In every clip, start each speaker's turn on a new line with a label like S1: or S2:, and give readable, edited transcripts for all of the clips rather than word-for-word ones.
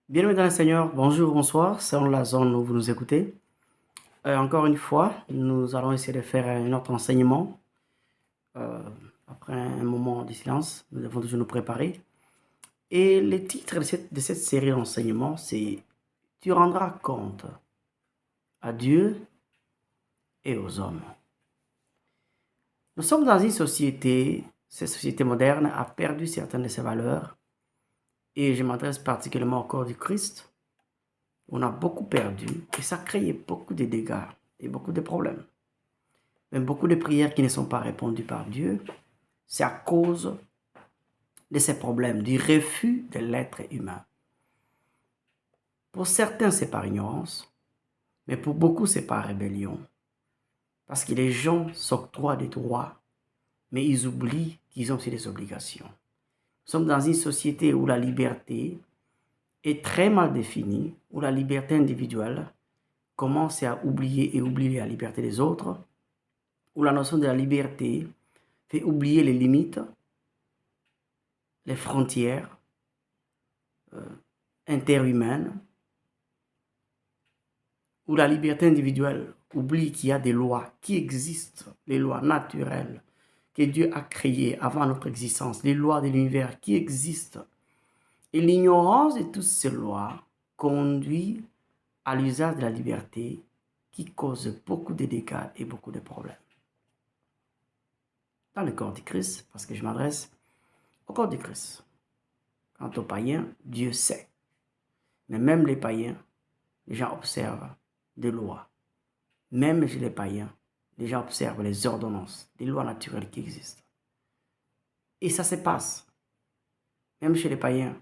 S1: Bien-aimés dans le Seigneur, bonjour, bonsoir, selon la zone où vous nous écoutez. Encore une fois, nous allons essayer de faire un autre enseignement. Euh, Après un moment de silence, nous devons toujours nous préparer. Et le titre de cette série d'enseignements, c'est Tu rendras compte à Dieu et aux hommes. Nous sommes dans une société, cette société moderne a perdu certaines de ses valeurs. Et je m'adresse particulièrement au corps du Christ. On a beaucoup perdu et ça a créé beaucoup de dégâts et beaucoup de problèmes. Même beaucoup de prières qui ne sont pas répondues par Dieu, c'est à cause de ces problèmes, du refus de l'être humain. Pour certains, c'est par ignorance, mais pour beaucoup, c'est par rébellion. Parce que les gens s'octroient des droits, mais ils oublient qu'ils ont aussi des obligations. Nous sommes dans une société où la liberté est très mal définie, où la liberté individuelle commence à oublier la liberté des autres, où la notion de la liberté fait oublier les limites, les frontières interhumaines, où la liberté individuelle oublie qu'il y a des lois qui existent, les lois naturelles que Dieu a créées avant notre existence, les lois de l'univers qui existent. Et l'ignorance de toutes ces lois conduit à l'usage de la liberté qui cause beaucoup de dégâts et beaucoup de problèmes. Dans le corps du Christ, parce que je m'adresse au corps du Christ. Quant aux païens, Dieu sait. Mais même les païens, les gens observent des lois. Même chez les païens, les gens observent les ordonnances, les lois naturelles qui existent. Et ça se passe. Même chez les païens,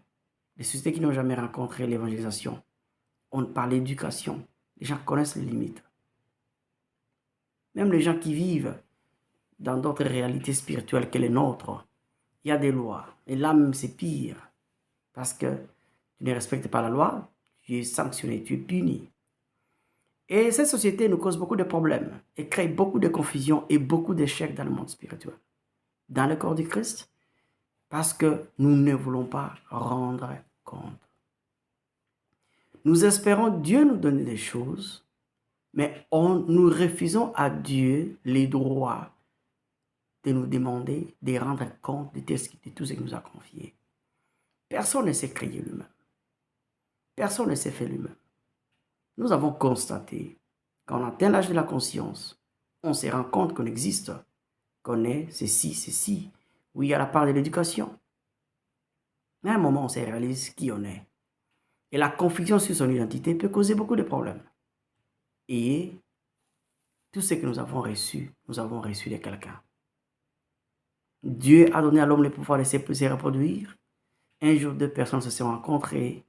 S1: les sociétés qui n'ont jamais rencontré l'évangélisation, par l'éducation, les gens connaissent les limites. Même les gens qui vivent dans d'autres réalités spirituelles que les nôtres, il y a des lois. Et là même, c'est pire. Parce que tu ne respectes pas la loi, tu es sanctionné, tu es puni. Et cette société nous cause beaucoup de problèmes et crée beaucoup de confusion et beaucoup d'échecs dans le monde spirituel. Dans le corps du Christ, parce que nous ne voulons pas rendre compte. Nous espérons Dieu nous donner des choses, mais nous refusons à Dieu les droits de nous demander de rendre compte de tout ce qu'il nous a confié. Personne ne s'est créé lui-même. Personne ne s'est fait lui-même. Nous avons constaté qu'on atteint l'âge de la conscience, on se rend compte qu'on existe, qu'on est ceci, où il y a la part de l'éducation. Mais à un moment, on se réalise qui on est. Et la confusion sur son identité peut causer beaucoup de problèmes. Et tout ce que nous avons reçu de quelqu'un. Dieu a donné à l'homme le pouvoir de se reproduire. Un jour, deux personnes se sont rencontrées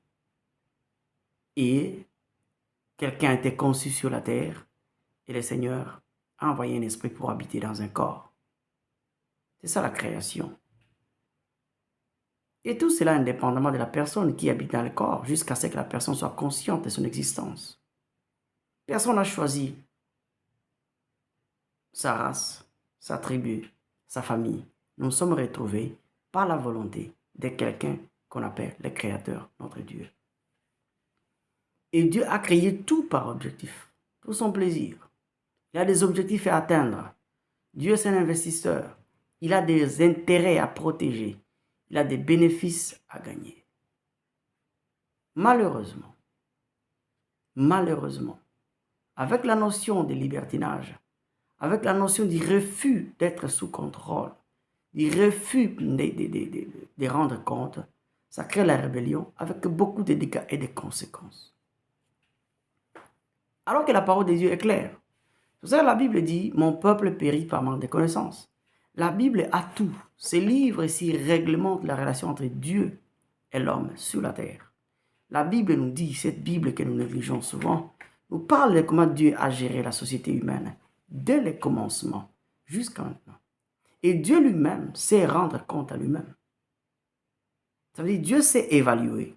S1: et quelqu'un a été conçu sur la terre et le Seigneur a envoyé un esprit pour habiter dans un corps. C'est ça la création. Et tout cela indépendamment de la personne qui habite dans le corps, jusqu'à ce que la personne soit consciente de son existence. Personne n'a choisi sa race, sa tribu, sa famille. Nous nous sommes retrouvés par la volonté de quelqu'un qu'on appelle le Créateur, notre Dieu. Et Dieu a créé tout par objectif, pour son plaisir. Il a des objectifs à atteindre. Dieu, c'est un investisseur. Il a des intérêts à protéger. Il a des bénéfices à gagner. Malheureusement, avec la notion de libertinage, avec la notion du refus d'être sous contrôle, du refus de rendre compte, ça crée la rébellion avec beaucoup de dégâts et de conséquences. Alors que la parole de Dieu est claire. C'est ça que la Bible dit, mon peuple périt par manque de connaissances. La Bible a tout. Ces livres ici réglementent la relation entre Dieu et l'homme sur la terre. La Bible nous dit, cette Bible que nous négligeons souvent, nous parle de comment Dieu a géré la société humaine dès le commencement jusqu'à maintenant. Et Dieu lui-même sait rendre compte à lui-même. Ça veut dire Dieu sait évaluer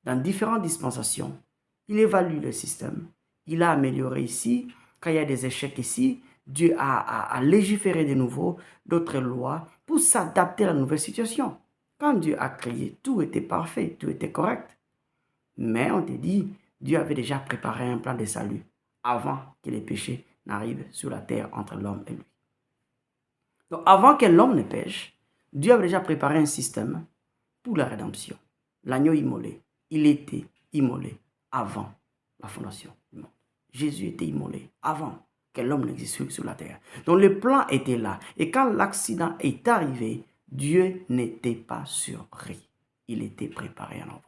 S1: dans différentes dispensations. Il évalue le système. Il a amélioré ici. Quand il y a des échecs ici, Dieu a légiféré de nouveau d'autres lois pour s'adapter à la nouvelle situation. Quand Dieu a créé, tout était parfait, tout était correct. Mais on te dit, Dieu avait déjà préparé un plan de salut avant que les péchés n'arrivent sur la terre entre l'homme et lui. Donc avant que l'homme ne pêche, Dieu avait déjà préparé un système pour la rédemption. L'agneau immolé, il était immolé avant la fondation du monde. Jésus était immolé avant que l'homme n'existe sur la terre. Donc le plan était là. Et quand l'accident est arrivé, Dieu n'était pas surpris. Il était préparé en avance.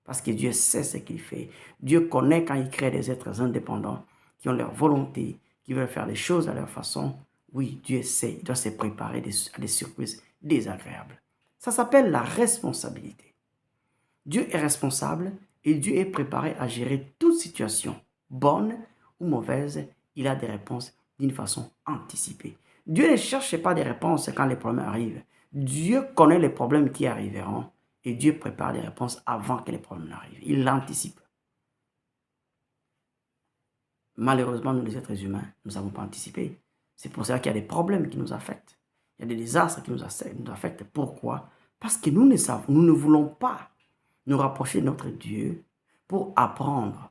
S1: Parce que Dieu sait ce qu'il fait. Dieu connaît quand il crée des êtres indépendants qui ont leur volonté, qui veulent faire les choses à leur façon. Oui, Dieu sait, il doit se préparer à des surprises désagréables. Ça s'appelle la responsabilité. Dieu est responsable et Dieu est préparé à gérer toute situation, bonne ou mauvaise. Il a des réponses d'une façon anticipée. Dieu ne cherche pas des réponses quand les problèmes arrivent. Dieu connaît les problèmes qui arriveront et Dieu prépare des réponses avant que les problèmes n'arrivent. Il l'anticipe. Malheureusement, nous les êtres humains, nous ne savons pas anticiper. C'est pour ça qu'il y a des problèmes qui nous affectent. Il y a des désastres qui nous affectent. Pourquoi? Parce que nous ne voulons pas nous rapprocher de notre Dieu pour apprendre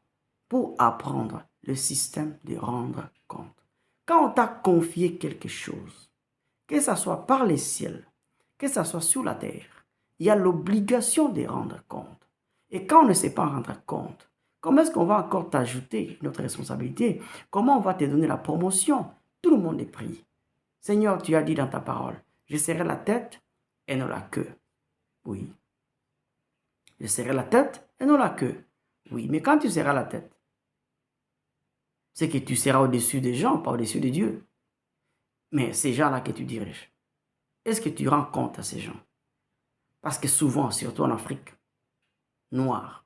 S1: le système de rendre compte. Quand on t'a confié quelque chose, que ce soit par les ciels, que ce soit sur la terre, il y a l'obligation de rendre compte. Et quand on ne sait pas rendre compte, comment est-ce qu'on va encore t'ajouter notre responsabilité? Comment on va te donner la promotion? Tout le monde est pris. Seigneur, tu as dit dans ta parole, je serai la tête et non la queue. Oui. Je serai la tête et non la queue. Oui, mais quand tu seras la tête, c'est que tu seras au-dessus des gens, pas au-dessus de Dieu. Mais ces gens-là que tu diriges, est-ce que tu rends compte à ces gens? Parce que souvent, surtout en Afrique noire,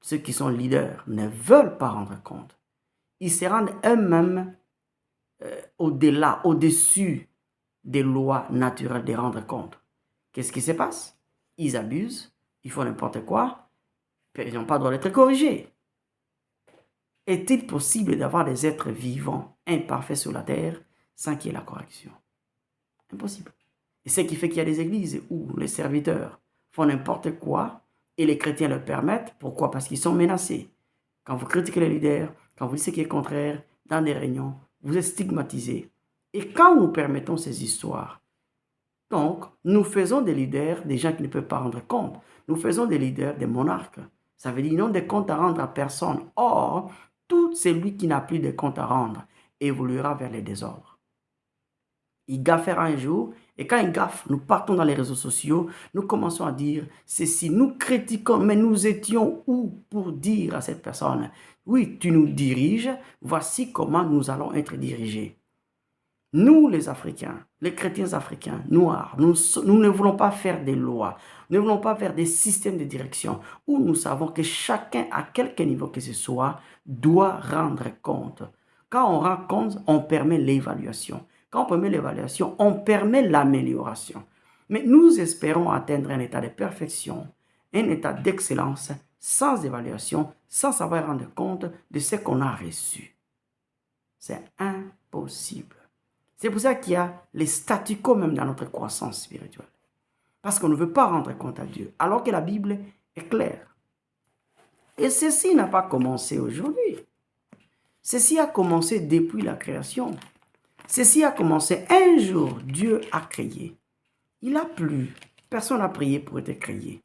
S1: ceux qui sont leaders ne veulent pas rendre compte. Ils se rendent eux-mêmes au-delà, au-dessus des lois naturelles de rendre compte. Qu'est-ce qui se passe? Ils abusent, ils font n'importe quoi, ils n'ont pas le droit d'être corrigés. Est-il possible d'avoir des êtres vivants, imparfaits sur la terre, sans qu'il y ait la correction? Impossible. Et ce qui fait qu'il y a des églises où les serviteurs font n'importe quoi et les chrétiens le permettent. Pourquoi? Parce qu'ils sont menacés. Quand vous critiquez les leaders, quand vous dites ce qui est contraire, dans des réunions, vous êtes stigmatisés. Et quand nous permettons ces histoires, donc, nous faisons des leaders des gens qui ne peuvent pas rendre compte. Nous faisons des leaders des monarques. Ça veut dire qu'ils n'ont de comptes à rendre à personne. Or, tout celui qui n'a plus de comptes à rendre évoluera vers les désordres. Il gaffera un jour, et quand il gaffe, nous partons dans les réseaux sociaux, nous commençons à dire ceci, nous critiquons, mais nous étions où pour dire à cette personne, oui, tu nous diriges, voici comment nous allons être dirigés. Nous, les Africains, les chrétiens africains, noirs, nous ne voulons pas faire des lois, nous ne voulons pas faire des systèmes de direction où nous savons que chacun, à quelque niveau que ce soit, doit rendre compte. Quand on rend compte, on permet l'évaluation. Quand on permet l'évaluation, on permet l'amélioration. Mais nous espérons atteindre un état de perfection, un état d'excellence, sans évaluation, sans savoir rendre compte de ce qu'on a reçu. C'est impossible. C'est pour ça qu'il y a les statu quo même dans notre croissance spirituelle. Parce qu'on ne veut pas rendre compte à Dieu, alors que la Bible est claire. Et ceci n'a pas commencé aujourd'hui. Ceci a commencé depuis la création. Ceci a commencé un jour, Dieu a créé. Il a plu. Personne n'a prié pour être créé.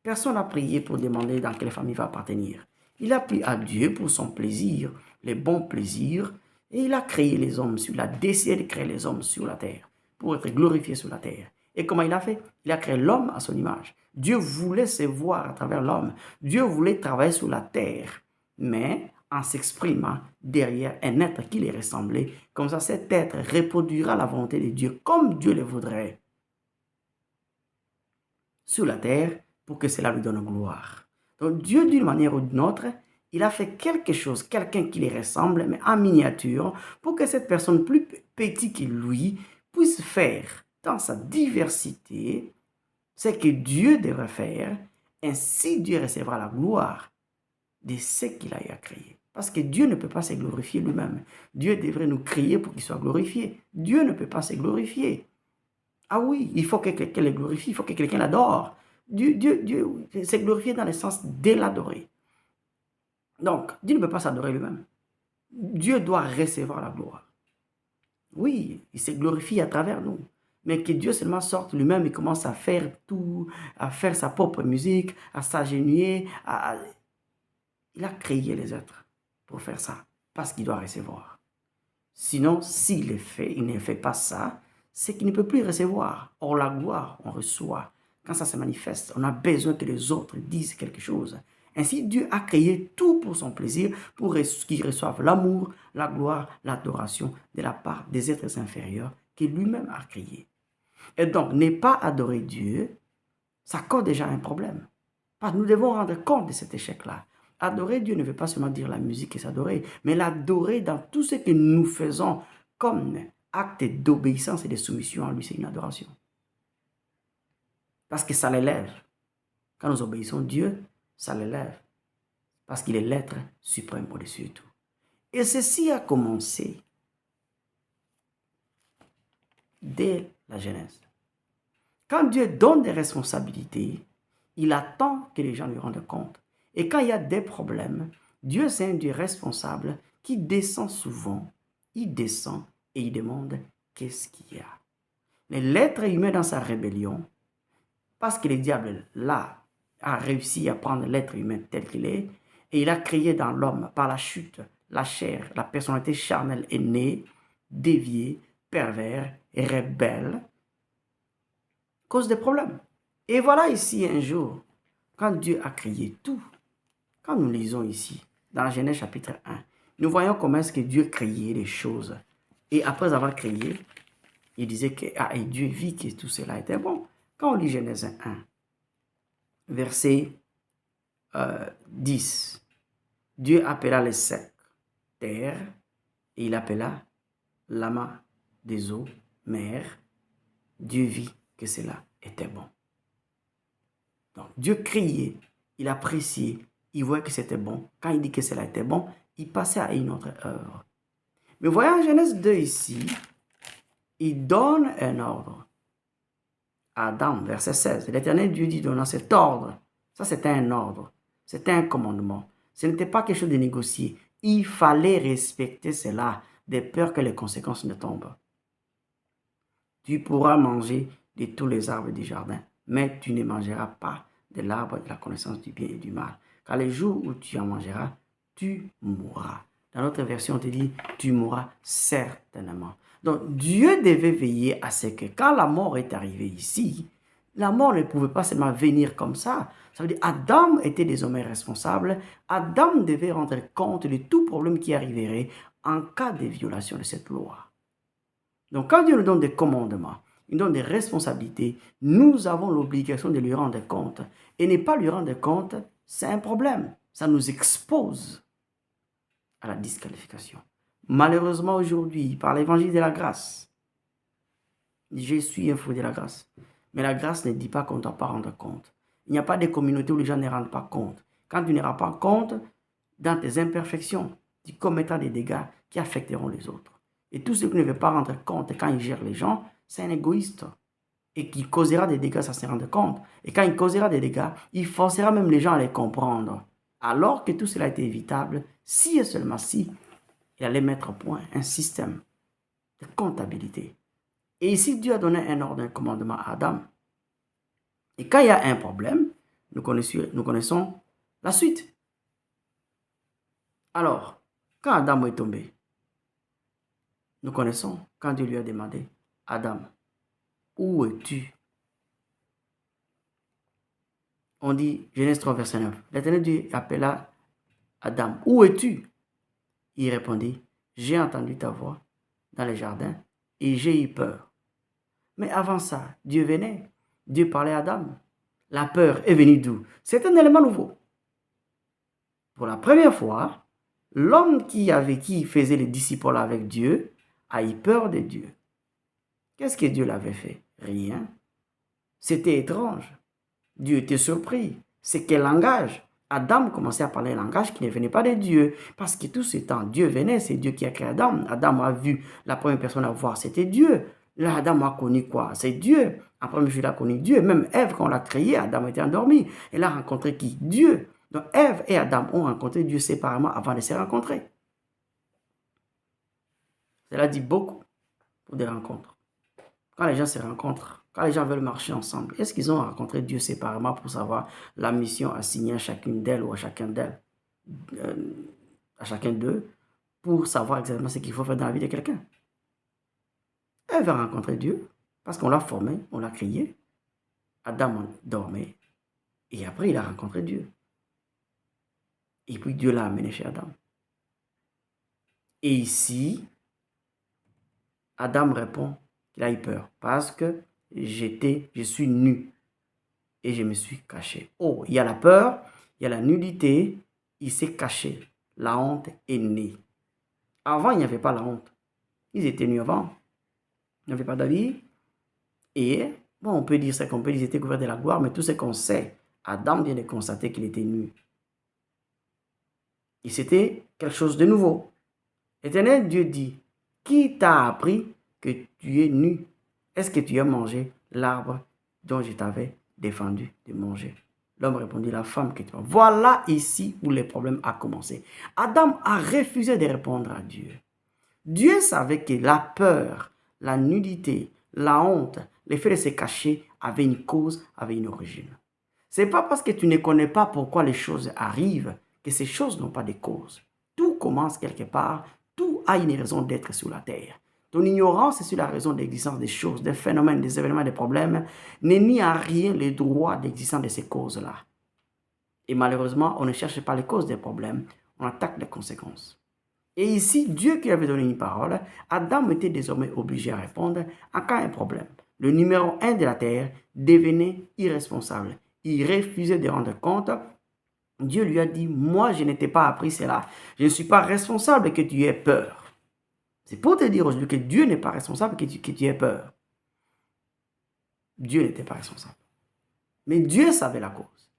S1: Personne n'a prié pour demander dans quelle famille va appartenir. Il a plu à Dieu pour son plaisir, les bons plaisirs, et il a créé les hommes, il a décidé de créer les hommes sur la terre, pour être glorifié sur la terre. Et comment il a fait? Il a créé l'homme à son image. Dieu voulait se voir à travers l'homme. Dieu voulait travailler sur la terre, mais en s'exprimant derrière un être qui lui ressemblait. Comme ça, cet être reproduira la volonté de Dieu comme Dieu le voudrait sur la terre pour que cela lui donne gloire. Donc Dieu, d'une manière ou d'une autre, il a fait quelque chose, quelqu'un qui lui ressemble, mais en miniature, pour que cette personne plus petite que lui puisse faire dans sa diversité ce que Dieu devrait faire. Ainsi, Dieu recevra la gloire de ce qu'il a eu à créer. Parce que Dieu ne peut pas se glorifier lui-même. Dieu devrait nous créer pour qu'il soit glorifié. Dieu ne peut pas se glorifier. Ah oui, il faut que quelqu'un le glorifie, il faut que quelqu'un l'adore. Dieu s'est glorifié dans le sens de l'adorer. Donc, Dieu ne peut pas s'adorer lui-même. Dieu doit recevoir la gloire. Oui, il s'est glorifié à travers nous. Mais que Dieu seulement sorte lui-même et commence à faire tout, à faire sa propre musique, à s'agenouiller. Il a créé les êtres pour faire ça, parce qu'il doit recevoir. Sinon, s'il il ne fait pas ça, c'est qu'il ne peut plus recevoir. Or, la gloire, on reçoit. Quand ça se manifeste, on a besoin que les autres disent quelque chose. Ainsi, Dieu a créé tout pour son plaisir, pour qu'ils reçoivent l'amour, la gloire, l'adoration de la part des êtres inférieurs qu'il lui-même a créés. Et donc, ne pas adorer Dieu, ça cause déjà un problème. Parce que nous devons rendre compte de cet échec-là. Adorer Dieu ne veut pas seulement dire la musique et s'adorer, mais l'adorer dans tout ce que nous faisons comme acte d'obéissance et de soumission à lui, c'est une adoration. Parce que ça l'élève. Quand nous obéissons Dieu, ça l'élève. Parce qu'il est l'être suprême au-dessus de tout. Et ceci a commencé dès la Genèse. Quand Dieu donne des responsabilités, il attend que les gens lui rendent compte. Et quand il y a des problèmes, Dieu, c'est un Dieu responsable qui descend souvent. Il descend et il demande qu'est-ce qu'il y a. Mais l'être humain dans sa rébellion, parce que le diable, là, a réussi à prendre l'être humain tel qu'il est, et il a créé dans l'homme, par la chute, la chair, la personnalité charnelle est née, déviée, pervers, rebelle, cause des problèmes. Et voilà ici un jour, quand Dieu a créé tout, quand nous lisons ici, dans Genèse chapitre 1, nous voyons comment est-ce que Dieu créait les choses. Et après avoir créé, il disait que et Dieu vit que tout cela était bon. Quand on lit Genèse 1, verset 10, Dieu appela les secs terre, et il appela l'amas des eaux mer. Dieu vit que cela était bon. Donc Dieu criait, il appréciait, il voyait que c'était bon. Quand il dit que cela était bon, il passait à une autre œuvre. Mais voyons Genèse 2 ici, il donne un ordre à Adam, verset 16. L'Éternel Dieu dit donnant cet ordre. Ça, c'était un ordre. C'était un commandement. Ce n'était pas quelque chose de négocié. Il fallait respecter cela, de peur que les conséquences ne tombent. Tu pourras manger de tous les arbres du jardin, mais tu ne mangeras pas de l'arbre de la connaissance du bien et du mal. Car le jour où tu en mangeras, tu mourras. Dans notre version, on te dit, tu mourras certainement. Donc, Dieu devait veiller à ce que quand la mort est arrivée ici, la mort ne pouvait pas seulement venir comme ça. Ça veut dire Adam était désormais responsable. Adam devait rendre compte de tout problème qui arriverait en cas de violation de cette loi. Donc, quand Dieu nous donne des commandements, il nous donne des responsabilités, nous avons l'obligation de lui rendre compte. Et ne pas lui rendre compte, c'est un problème. Ça nous expose à la disqualification. Malheureusement, aujourd'hui, par l'évangile de la grâce, je suis un fruit de la grâce. Mais la grâce ne dit pas qu'on ne doit pas rendre compte. Il n'y a pas de communauté où les gens ne rendent pas compte. Quand tu ne rends pas compte, dans tes imperfections, tu commettras des dégâts qui affecteront les autres. Et tout ce qui ne veut pas rendre compte quand il gère les gens, c'est un égoïste. Et qui causera des dégâts, ça se rendre compte. Et quand il causera des dégâts, il forcera même les gens à les comprendre. Alors que tout cela était évitable, si et seulement si, il allait mettre au point un système de comptabilité. Et ici, Dieu a donné un ordre, un commandement à Adam. Et quand il y a un problème, nous connaissons la suite. Alors, quand Adam est tombé, nous connaissons quand Dieu lui a demandé, Adam, où es-tu? On dit, Genèse 3, verset 9, l'Éternel Dieu appela Adam, où es-tu? Il répondit, j'ai entendu ta voix dans le jardin et j'ai eu peur. Mais avant ça, Dieu venait, Dieu parlait à Adam. La peur est venue d'où? C'est un élément nouveau. Pour la première fois, l'homme qui faisait les disciples avec Dieu a eu peur de Dieu. Qu'est-ce que Dieu l'avait fait? Rien. C'était étrange. Dieu était surpris. C'est quel langage? Adam commençait à parler un langage qui ne venait pas de Dieu. Parce que tout ce temps, Dieu venait, c'est Dieu qui a créé Adam. Adam a vu la première personne à voir, c'était Dieu. Là, Adam a connu quoi? C'est Dieu. Après, monsieur, il a connu Dieu. Même Ève, quand on l'a créé, Adam était endormi. Elle a rencontré qui? Dieu. Donc, Ève et Adam ont rencontré Dieu séparément avant de se rencontrer. Cela dit beaucoup pour des rencontres. Quand les gens se rencontrent, quand les gens veulent marcher ensemble, est-ce qu'ils ont rencontré Dieu séparément pour savoir la mission assignée à chacune d'elles ou à chacun d'elles, à chacun d'eux, pour savoir exactement ce qu'il faut faire dans la vie de quelqu'un? Elle va rencontrer Dieu parce qu'on l'a formé, on l'a créé. Adam dormait et après il a rencontré Dieu. Et puis Dieu l'a amené chez Adam. Et ici, Adam répond qu'il a eu peur parce que je suis nu et je me suis caché. Oh, il y a la peur, il y a la nudité, il s'est caché. La honte est née. Avant, il n'y avait pas la honte. Ils étaient nus avant. Il n'y avait pas d'avis. Et, bon, on peut dire ça qu'on peut dire qu'ils étaient couverts de la gloire, mais tout ce qu'on sait, Adam vient de constater qu'il était nu. Et c'était quelque chose de nouveau. L'Éternel Dieu dit, qui t'a appris que tu es nu? Est-ce que tu as mangé l'arbre dont je t'avais défendu de manger? L'homme répondit, la femme que tu as. Voilà ici où le problème a commencé. Adam a refusé de répondre à Dieu. Dieu savait que la peur, la nudité, la honte, le fait de se cacher avait une cause, avait une origine. Ce n'est pas parce que tu ne connais pas pourquoi les choses arrivent que ces choses n'ont pas de cause. Tout commence quelque part, tout a une raison d'être sur la terre. Ton ignorance sur la raison d'existence des choses, des phénomènes, des événements, des problèmes, n'est ni à rien le droit d'existence de ces causes-là. Et malheureusement, on ne cherche pas les causes des problèmes, on attaque les conséquences. Et ici, Dieu qui avait donné une parole, Adam était désormais obligé à répondre en cas d'un problème. Le numéro 1 de la terre devenait irresponsable. Il refusait de rendre compte. Dieu lui a dit, moi je ne t'ai pas appris cela. Je ne suis pas responsable que tu aies peur. C'est pour te dire aujourd'hui que Dieu n'est pas responsable que tu aies peur. Dieu n'était pas responsable. Mais Dieu savait la cause.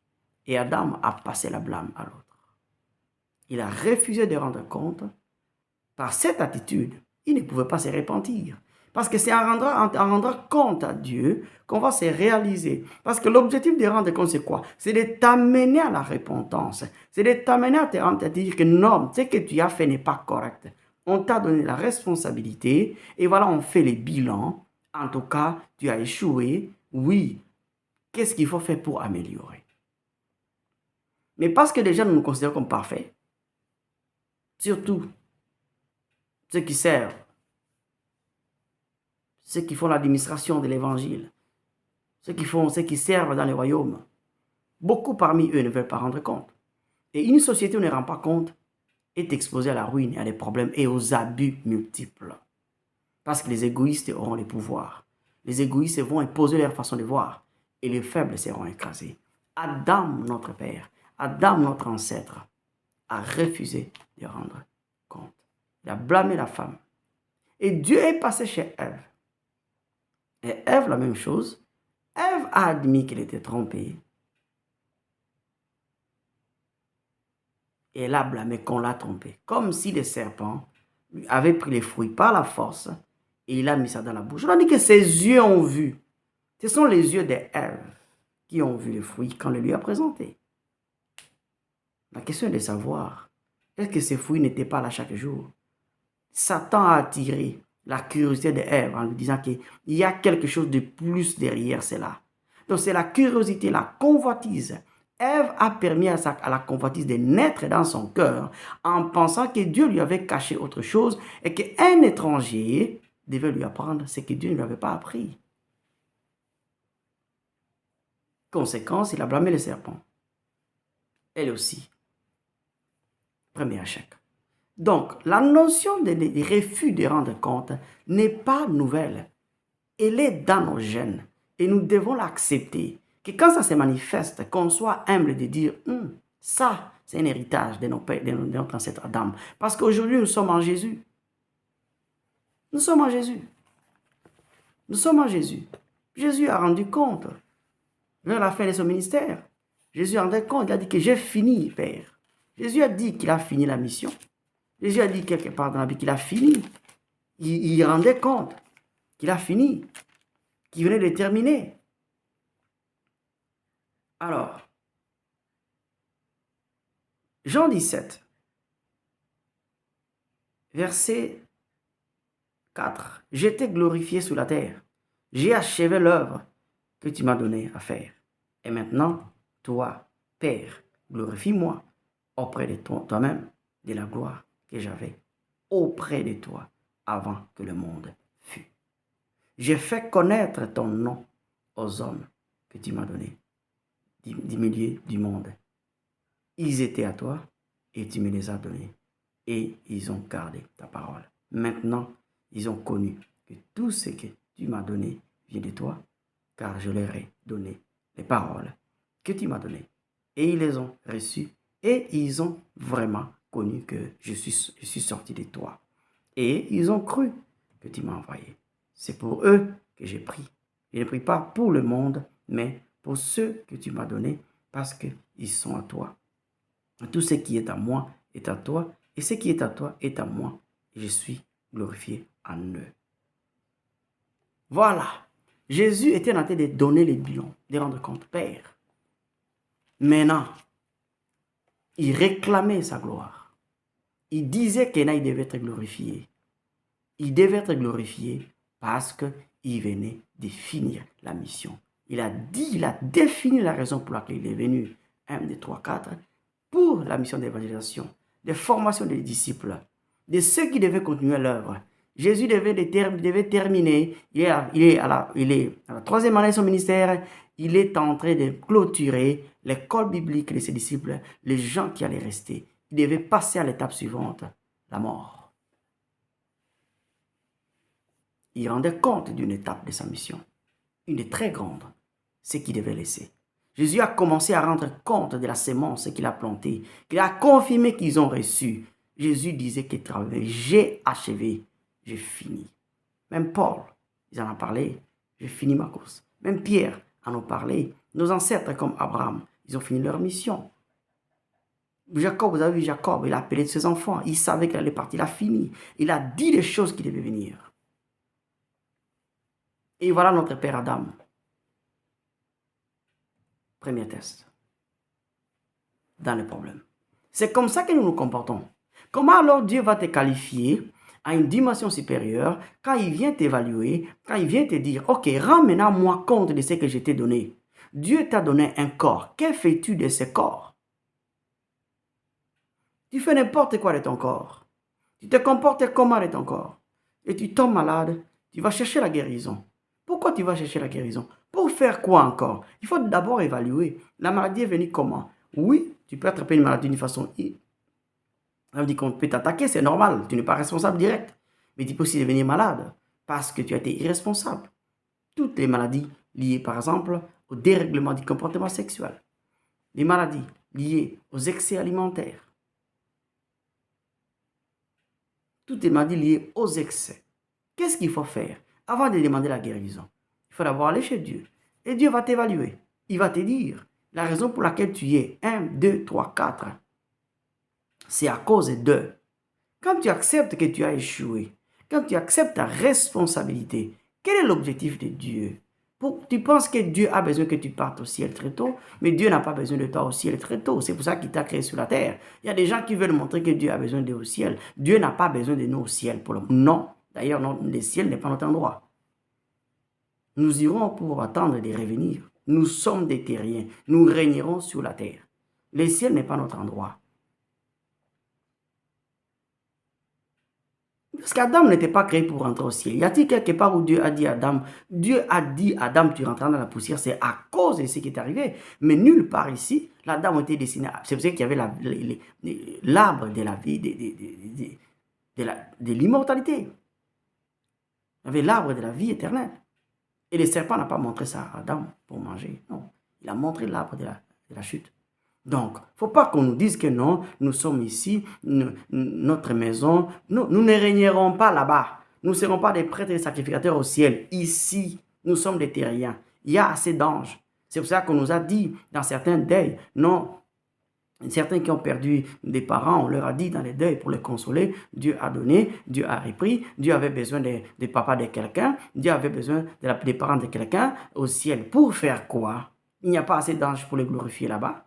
S1: Et Adam a passé la blâme à l'autre. Il a refusé de rendre compte. Par cette attitude, il ne pouvait pas se repentir. Parce que c'est en rendant compte à Dieu qu'on va se réaliser. Parce que l'objectif de rendre compte, c'est quoi? C'est de t'amener à la repentance. C'est de t'amener à te dire que non, ce que tu as fait n'est pas correct. On t'a donné la responsabilité et voilà, on fait les bilans. En tout cas, tu as échoué. Oui. Qu'est-ce qu'il faut faire pour améliorer? Mais parce que déjà nous nous considérons comme parfaits, surtout ceux qui servent, ceux qui font l'administration de l'évangile, ceux qui servent dans les royaumes, beaucoup parmi eux ne veulent pas rendre compte. Et une société où on ne rend pas compte est exposée à la ruine, à des problèmes et aux abus multiples. Parce que les égoïstes auront le pouvoir. Les égoïstes vont imposer leur façon de voir et les faibles seront écrasés. Adam, notre père, Adam, notre ancêtre, a refusé de rendre compte. Il a blâmé la femme. Et Dieu est passé chez Ève. Et Ève, la même chose. Ève a admis qu'elle était trompée. Et elle a blâmé qu'on l'a trompée. Comme si le serpent avait pris les fruits par la force et il a mis ça dans la bouche. On a dit que ses yeux ont vu. Ce sont les yeux d'Ève qui ont vu les fruits quand le lui a présenté. La question est de savoir, est-ce que ces fruits n'étaient pas là chaque jour? Satan a attiré la curiosité d'Ève en lui disant qu'il y a quelque chose de plus derrière cela. Donc c'est la curiosité, la convoitise. Ève a permis à la convoitise de naître dans son cœur en pensant que Dieu lui avait caché autre chose et qu'un étranger devait lui apprendre ce que Dieu ne lui avait pas appris. Conséquence, il a blâmé le serpent. Elle aussi. Premier échec. Donc, la notion de refus de rendre compte n'est pas nouvelle. Elle est dans nos gènes et nous devons l'accepter. Que quand ça se manifeste, qu'on soit humble de dire ça, c'est un héritage de notre ancêtre Adam. Parce qu'aujourd'hui, nous sommes en Jésus. Nous sommes en Jésus. Nous sommes en Jésus. Jésus a rendu compte vers la fin de son ministère. Jésus a rendu compte, il a dit que j'ai fini, Père. Jésus a dit qu'il a fini la mission. Jésus a dit quelque part dans la Bible qu'il a fini. Il rendait compte qu'il a fini, qu'il venait de terminer. Alors, Jean 17, verset 4. J'étais glorifié sur la terre. J'ai achevé l'œuvre que tu m'as donnée à faire. Et maintenant, toi, Père, glorifie-moi auprès de toi-même de la gloire que j'avais auprès de toi avant que le monde fût. J'ai fait connaître ton nom aux hommes que tu m'as donnés du milieu du monde. Ils étaient à toi et tu me les as donnés et ils ont gardé ta parole. Maintenant, ils ont connu que tout ce que tu m'as donné vient de toi, car je leur ai donné les paroles que tu m'as données. Et ils les ont reçues et ils ont vraiment connu que je suis sorti de toi. Et ils ont cru que tu m'as envoyé. C'est pour eux que j'ai pris. Je ne prie pas pour le monde, mais pour ceux que tu m'as donnés, parce qu'ils sont à toi. Tout ce qui est à moi est à toi, et ce qui est à toi est à moi. Et je suis glorifié en eux. Voilà. Jésus était en train de donner les bilans, de rendre compte. Père, maintenant, il réclamait sa gloire. Il disait qu'il devait être glorifié. Il devait être glorifié parce qu'il venait de finir la mission. Il a défini la raison pour laquelle il est venu. 1, 2, 3, 4. Pour la mission d'évangélisation, de formation des disciples, de ceux qui devaient continuer l'œuvre. Jésus devait terminer. Il est à la 3e année de son ministère. Il est en train de clôturer l'école biblique de ses disciples, les gens qui allaient rester. Il devait passer à l'étape suivante, la mort. Il rendait compte d'une étape de sa mission, une très grande, ce qu'il devait laisser. Jésus a commencé à rendre compte de la sémence qu'il a plantée, qu'il a confirmé qu'ils ont reçu. Jésus disait qu'il travaillait. J'ai achevé, j'ai fini. Même Paul, ils en ont parlé, j'ai fini ma course. Même Pierre en a parlé. Nos ancêtres comme Abraham, ils ont fini leur mission. Jacob, vous avez vu Jacob, il a appelé ses enfants. Il savait qu'il allait partir, il a fini. Il a dit les choses qui devaient venir. Et voilà notre père Adam. Premier test. Dans le problème. C'est comme ça que nous nous comportons. Comment alors Dieu va te qualifier à une dimension supérieure quand il vient t'évaluer, quand il vient te dire, ok, rends maintenant moi compte de ce que je t'ai donné. Dieu t'a donné un corps. Que fais-tu de ce corps? Tu fais n'importe quoi de ton corps. Tu te comportes comment de ton corps? Et tu tombes malade, tu vas chercher la guérison. Pourquoi tu vas chercher la guérison? Pour faire quoi encore? Il faut d'abord évaluer. La maladie est venue comment? Oui, tu peux attraper une maladie d'une façon... Ça veut dire qu'on peut t'attaquer, c'est normal. Tu n'es pas responsable direct. Mais tu peux aussi devenir malade parce que tu as été irresponsable. Toutes les maladies liées, par exemple, au dérèglement du comportement sexuel. Les maladies liées aux excès alimentaires. Toutes les maladies liées aux excès. Qu'est-ce qu'il faut faire avant de demander la guérison? Il faut d'abord aller chez Dieu. Et Dieu va t'évaluer. Il va te dire la raison pour laquelle tu es 1, 2, 3, 4. C'est à cause de. Quand tu acceptes que tu as échoué, quand tu acceptes ta responsabilité, quel est l'objectif de Dieu? Tu penses que Dieu a besoin que tu partes au ciel très tôt, mais Dieu n'a pas besoin de toi au ciel très tôt. C'est pour ça qu'il t'a créé sur la terre. Il y a des gens qui veulent montrer que Dieu a besoin d'eux au ciel. Dieu n'a pas besoin de nous au ciel pour le moment. Non. D'ailleurs, le ciel n'est pas notre endroit. Nous irons pour attendre de revenir. Nous sommes des terriens. Nous régnerons sur la terre. Le ciel n'est pas notre endroit. Parce qu'Adam n'était pas créé pour rentrer au ciel. Y a-t-il quelque part où Dieu a dit à Adam, tu rentreras dans la poussière, c'est à cause de ce qui est arrivé. Mais nulle part ici, l'Adam a été destiné. C'est pour ça qu'il y avait l'arbre de la vie, de l'immortalité. Il y avait l'arbre de la vie éternelle. Et le serpent n'a pas montré ça à Adam pour manger. Non, il a montré l'arbre de la chute. Donc, il ne faut pas qu'on nous dise que non, nous sommes ici, notre maison, nous ne régnerons pas là-bas. Nous ne serons pas des prêtres et des sacrificateurs au ciel. Ici, nous sommes des terriens. Il y a assez d'anges. C'est pour ça qu'on nous a dit dans certains deuils, non, certains qui ont perdu des parents, on leur a dit dans les deuils pour les consoler, Dieu a donné, Dieu a repris, Dieu avait besoin des papas de quelqu'un, Dieu avait besoin des parents de quelqu'un au ciel. Pour faire quoi? Il n'y a pas assez d'anges pour les glorifier là-bas.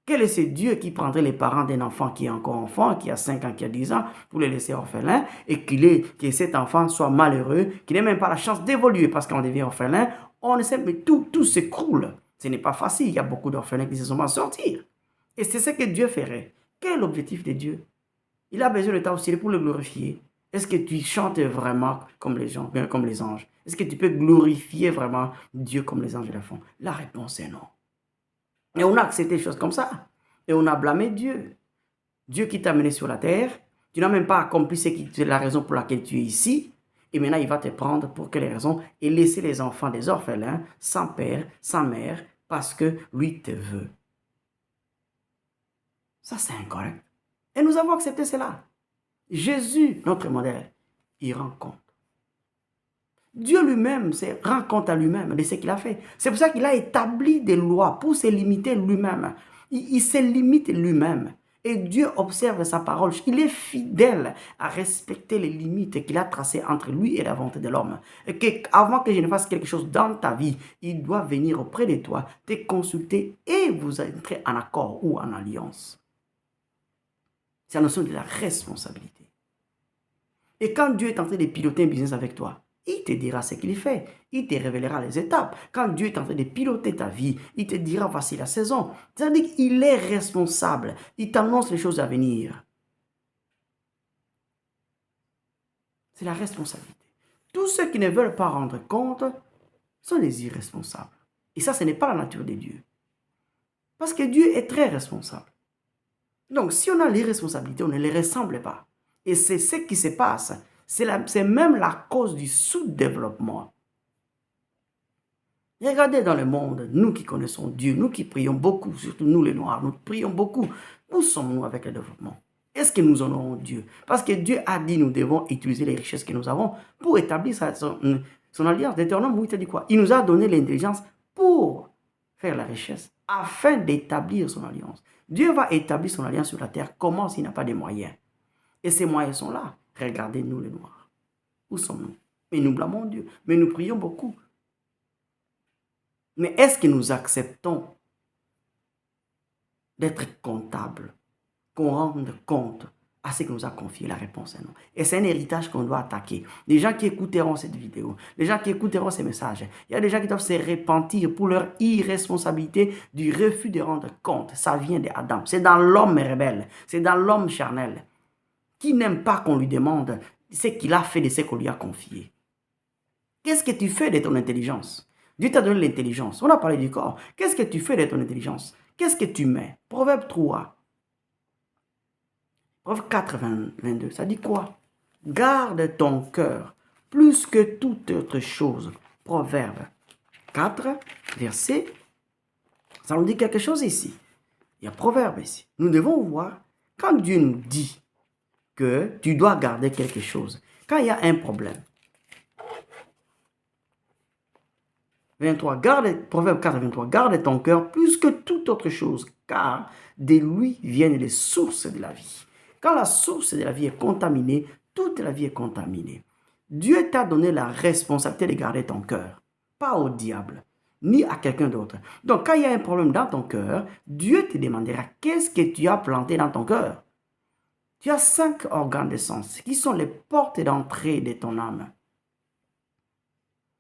S1: Quel est ce Dieu qui prendrait les parents d'un enfant qui est encore enfant, qui a 5 ans, qui a 10 ans, pour les laisser orphelins, et que cet enfant soit malheureux, qu'il n'ait même pas la chance d'évoluer parce qu'on devient orphelin, on ne sait, mais tout s'écroule. Ce n'est pas facile, il y a beaucoup d'orphelins qui se sont mal sortir. Et c'est ce que Dieu ferait. Quel est l'objectif de Dieu? Il a besoin de toi aussi pour le glorifier. Est-ce que tu chantes vraiment comme les gens, bien comme les anges? Est-ce que tu peux glorifier vraiment Dieu comme les anges le font? La réponse est non. Et on a accepté des choses comme ça. Et on a blâmé Dieu. Dieu qui t'a mené sur la terre, tu n'as même pas accompli la raison pour laquelle tu es ici. Et maintenant, il va te prendre pour quelle raison et laisser les enfants des orphelins sans père, sans mère, parce que lui te veut. Ça, c'est incorrect. Et nous avons accepté cela. Jésus, notre modèle, il rend compte. Dieu lui-même rend compte à lui-même de ce qu'il a fait. C'est pour ça qu'il a établi des lois pour se limiter lui-même. Il se limite lui-même. Et Dieu observe sa parole. Il est fidèle à respecter les limites qu'il a tracées entre lui et la volonté de l'homme. Et qu'avant que je ne fasse quelque chose dans ta vie, il doit venir auprès de toi, te consulter et vous entrer en accord ou en alliance. C'est la notion de la responsabilité. Et quand Dieu est en train de piloter un business avec toi, il te dira ce qu'il fait. Il te révélera les étapes. Quand Dieu est en train de piloter ta vie, il te dira voici la saison. C'est-à-dire qu'il est responsable. Il t'annonce les choses à venir. C'est la responsabilité. Tous ceux qui ne veulent pas rendre compte sont les irresponsables. Et ça, ce n'est pas la nature de Dieu. Parce que Dieu est très responsable. Donc, si on a l'irresponsabilité, on ne les ressemble pas. Et c'est ce qui se passe. C'est même la cause du sous-développement. Regardez dans le monde, nous qui connaissons Dieu, nous qui prions beaucoup, surtout nous les Noirs, nous prions beaucoup. Où sommes-nous avec le développement? Est-ce que nous honorons Dieu? Parce que Dieu a dit nous devons utiliser les richesses que nous avons pour établir son alliance. Deutéronome, oui, il dit quoi? Il nous a donné l'intelligence pour faire la richesse, afin d'établir son alliance. Dieu va établir son alliance sur la terre. Comment s'il n'a pas de moyens? Et ces moyens sont là. Regardez-nous les Noirs. Où sommes-nous? Mais nous blâmons Dieu. Mais nous prions beaucoup. Mais est-ce que nous acceptons d'être comptables, qu'on rende compte à ce que nous a confié? La réponse est non. Et c'est un héritage qu'on doit attaquer. Les gens qui écouteront cette vidéo, les gens qui écouteront ces messages, il y a des gens qui doivent se repentir pour leur irresponsabilité du refus de rendre compte. Ça vient d'Adam. C'est dans l'homme rebelle. C'est dans l'homme charnel qui n'aime pas qu'on lui demande ce qu'il a fait de ce qu'on lui a confié. Qu'est-ce que tu fais de ton intelligence? Dieu t'a donné l'intelligence. On a parlé du corps. Qu'est-ce que tu fais de ton intelligence? Qu'est-ce que tu mets? Proverbe 3. Proverbe 4, 22. Ça dit quoi? Garde ton cœur plus que toute autre chose. Proverbe 4, verset. Ça nous dit quelque chose ici. Il y a proverbe ici. Nous devons voir, quand Dieu nous dit que tu dois garder quelque chose, quand il y a un problème, 23, Proverbe 4, 23, garde ton cœur plus que toute autre chose, car de lui viennent les sources de la vie. Quand la source de la vie est contaminée, toute la vie est contaminée. Dieu t'a donné la responsabilité de garder ton cœur, pas au diable, ni à quelqu'un d'autre. Donc, quand il y a un problème dans ton cœur, Dieu te demandera qu'est-ce que tu as planté dans ton cœur. Tu as 5 organes de sens qui sont les portes d'entrée de ton âme.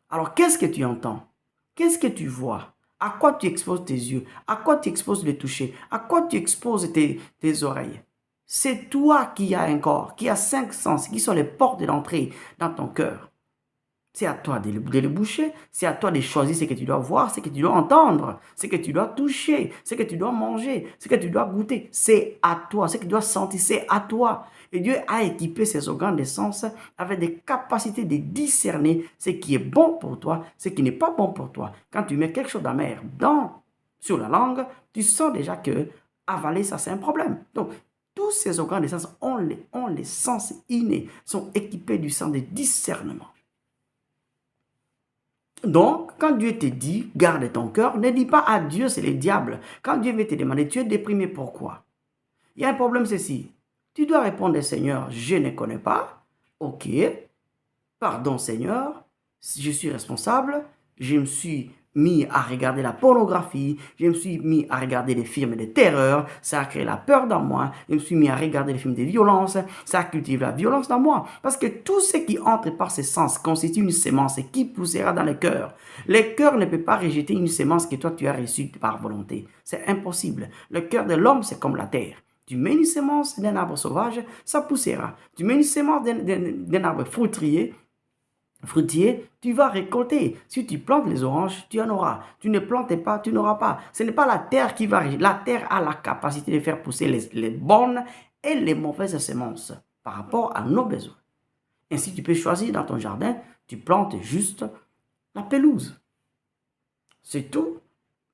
S1: Alors, qu'est-ce que tu entends? Qu'est-ce que tu vois? À quoi tu exposes tes yeux? À quoi tu exposes le toucher? À quoi tu exposes tes oreilles? C'est toi qui as un corps, qui a 5 sens, qui sont les portes d'entrée dans ton cœur. C'est à toi de le boucher, c'est à toi de choisir ce que tu dois voir, ce que tu dois entendre, ce que tu dois toucher, ce que tu dois manger, ce que tu dois goûter. C'est à toi, ce que tu dois sentir, c'est à toi. Et Dieu a équipé ses organes de sens avec des capacités de discerner ce qui est bon pour toi, ce qui n'est pas bon pour toi. Quand tu mets quelque chose d'amer sur la langue, tu sens déjà que avaler ça, c'est un problème. Donc, tous ces organes de sens ont les sens innés, sont équipés du sens de discernement. Donc, quand Dieu te dit, garde ton cœur, ne dis pas à Dieu, c'est le diable. Quand Dieu veut te demander, tu es déprimé, pourquoi? Il y a un problème, ceci. Tu dois répondre, Seigneur, je ne connais pas. Ok. Pardon, Seigneur, je suis responsable. Je me suis mis à regarder la pornographie, je me suis mis à regarder des films de terreur, ça a créé la peur dans moi, je me suis mis à regarder des films de violence, ça a cultivé la violence dans moi. Parce que tout ce qui entre par ces sens constitue une sémence qui poussera dans le cœur. Le cœur ne peut pas rejeter une sémence que toi tu as reçue par volonté. C'est impossible. Le cœur de l'homme, c'est comme la terre. Tu mets une sémence d'un arbre sauvage, ça poussera. Tu mets une sémence d'un arbre fruitier, tu vas récolter. Si tu plantes les oranges, tu en auras. Tu ne plantes pas, tu n'auras pas. Ce n'est pas la terre qui va régir. La terre a la capacité de faire pousser les bonnes et les mauvaises semences par rapport à nos besoins. Ainsi, tu peux choisir dans ton jardin, tu plantes juste la pelouse. C'est tout.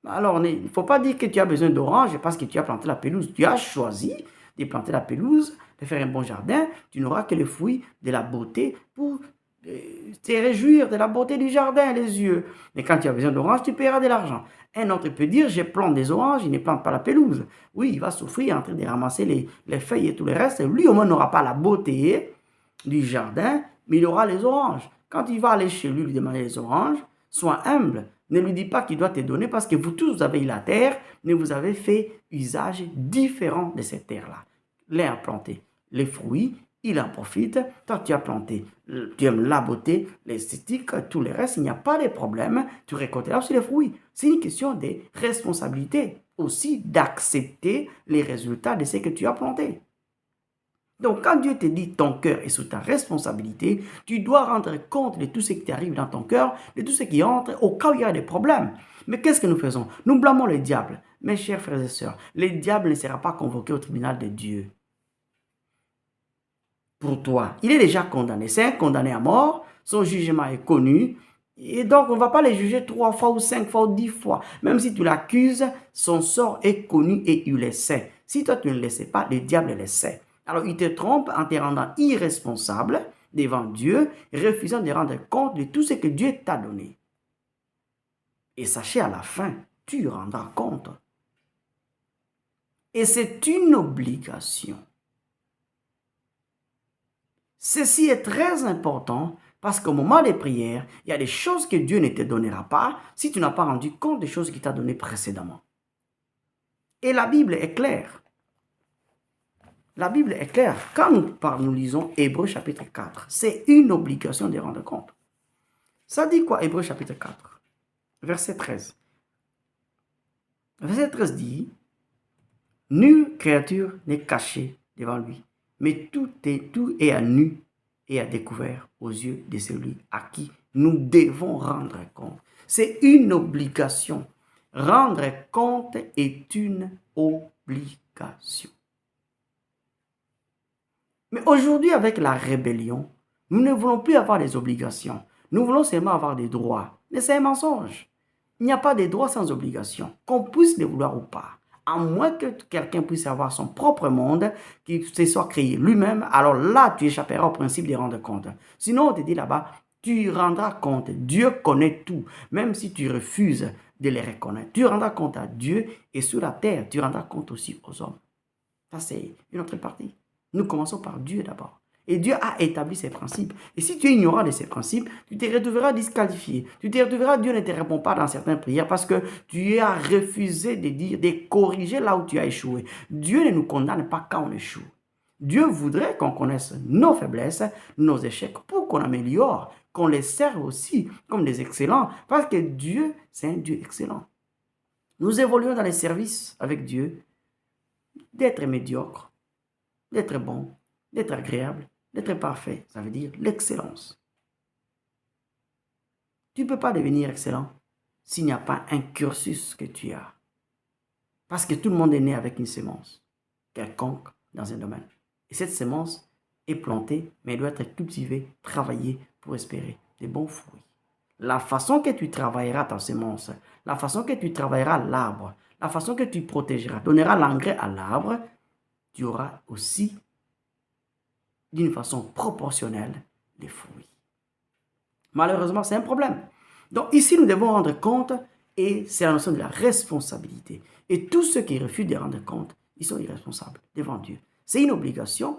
S1: Alors, il ne faut pas dire que tu as besoin d'oranges parce que tu as planté la pelouse. Tu as choisi de planter la pelouse, de faire un bon jardin. Tu n'auras que les fruits de la beauté pour te réjouir de la beauté du jardin, les yeux. Mais quand tu as besoin d'oranges, tu paieras de l'argent. Un autre peut dire, je plante des oranges, il ne plante pas la pelouse. Oui, il va souffrir en train de ramasser les feuilles et tout le reste. Lui, au moins, n'aura pas la beauté du jardin, mais il aura les oranges. Quand il va aller chez lui, lui demander les oranges, sois humble. Ne lui dis pas qu'il doit te donner parce que vous tous, vous avez eu la terre, mais vous avez fait usage différent de cette terre-là. L'un a planté les fruits, il en profite. Toi, tu as planté, tu aimes la beauté, l'esthétique, tout le reste, il n'y a pas de problème. Tu récolteras aussi les fruits. C'est une question de responsabilité, aussi d'accepter les résultats de ce que tu as planté. Donc, quand Dieu te dit ton cœur est sous ta responsabilité, tu dois rendre compte de tout ce qui t'arrive dans ton cœur, de tout ce qui entre au cas où il y a des problèmes. Mais qu'est-ce que nous faisons? Nous blâmons le diable. Mes chers frères et sœurs, le diable ne sera pas convoqué au tribunal de Dieu. Pour toi, il est déjà condamné. C'est un condamné à mort. Son jugement est connu. Et donc, on ne va pas le juger 3 fois ou 5 fois ou 10 fois. Même si tu l'accuses, son sort est connu et il le sait. Si toi, tu ne le sais pas, le diable le sait. Alors, il te trompe en te rendant irresponsable devant Dieu, refusant de rendre compte de tout ce que Dieu t'a donné. Et sachez, à la fin, tu rendras compte. Et c'est une obligation. Ceci est très important parce qu'au moment des prières, il y a des choses que Dieu ne te donnera pas si tu n'as pas rendu compte des choses qu'il t'a données précédemment. Et la Bible est claire. La Bible est claire. Quand nous lisons Hébreux chapitre 4, c'est une obligation de rendre compte. Ça dit quoi, Hébreux chapitre 4, verset 13? Verset 13 dit, « Nulle créature n'est cachée devant lui, mais tout est à nu et à découvert aux yeux de celui à qui nous devons rendre compte. » C'est une obligation. Rendre compte est une obligation. Mais aujourd'hui, avec la rébellion, nous ne voulons plus avoir des obligations. Nous voulons seulement avoir des droits. Mais c'est un mensonge. Il n'y a pas de droits sans obligation, qu'on puisse les vouloir ou pas. À moins que quelqu'un puisse avoir son propre monde, qu'il se soit créé lui-même, alors là, tu échapperas au principe de rendre compte. Sinon, on te dit là-bas, tu rendras compte. Dieu connaît tout, même si tu refuses de les reconnaître. Tu rendras compte à Dieu et sur la terre, tu rendras compte aussi aux hommes. Ça, c'est une autre partie. Nous commençons par Dieu d'abord. Et Dieu a établi ses principes. Et si tu es ignorant de ces principes, tu te retrouveras disqualifié. Tu te retrouveras, Dieu ne te répond pas dans certaines prières parce que tu as refusé de corriger là où tu as échoué. Dieu ne nous condamne pas quand on échoue. Dieu voudrait qu'on connaisse nos faiblesses, nos échecs pour qu'on améliore, qu'on les serve aussi comme des excellents parce que Dieu, c'est un Dieu excellent. Nous évoluons dans les services avec Dieu, d'être médiocre, d'être bon, d'être agréable, d'être parfait. Ça veut dire l'excellence. Tu ne peux pas devenir excellent s'il n'y a pas un cursus que tu as. Parce que tout le monde est né avec une sémence quelconque dans un domaine. Et cette sémence est plantée, mais elle doit être cultivée, travaillée pour espérer des bons fruits. La façon que tu travailleras ta sémence, la façon que tu travailleras l'arbre, la façon que tu protégeras, donneras l'engrais à l'arbre, tu auras aussi d'une façon proportionnelle les fruits. Malheureusement, c'est un problème. Donc ici, nous devons rendre compte et c'est la notion de la responsabilité. Et tous ceux qui refusent de rendre compte, ils sont irresponsables devant Dieu. C'est une obligation.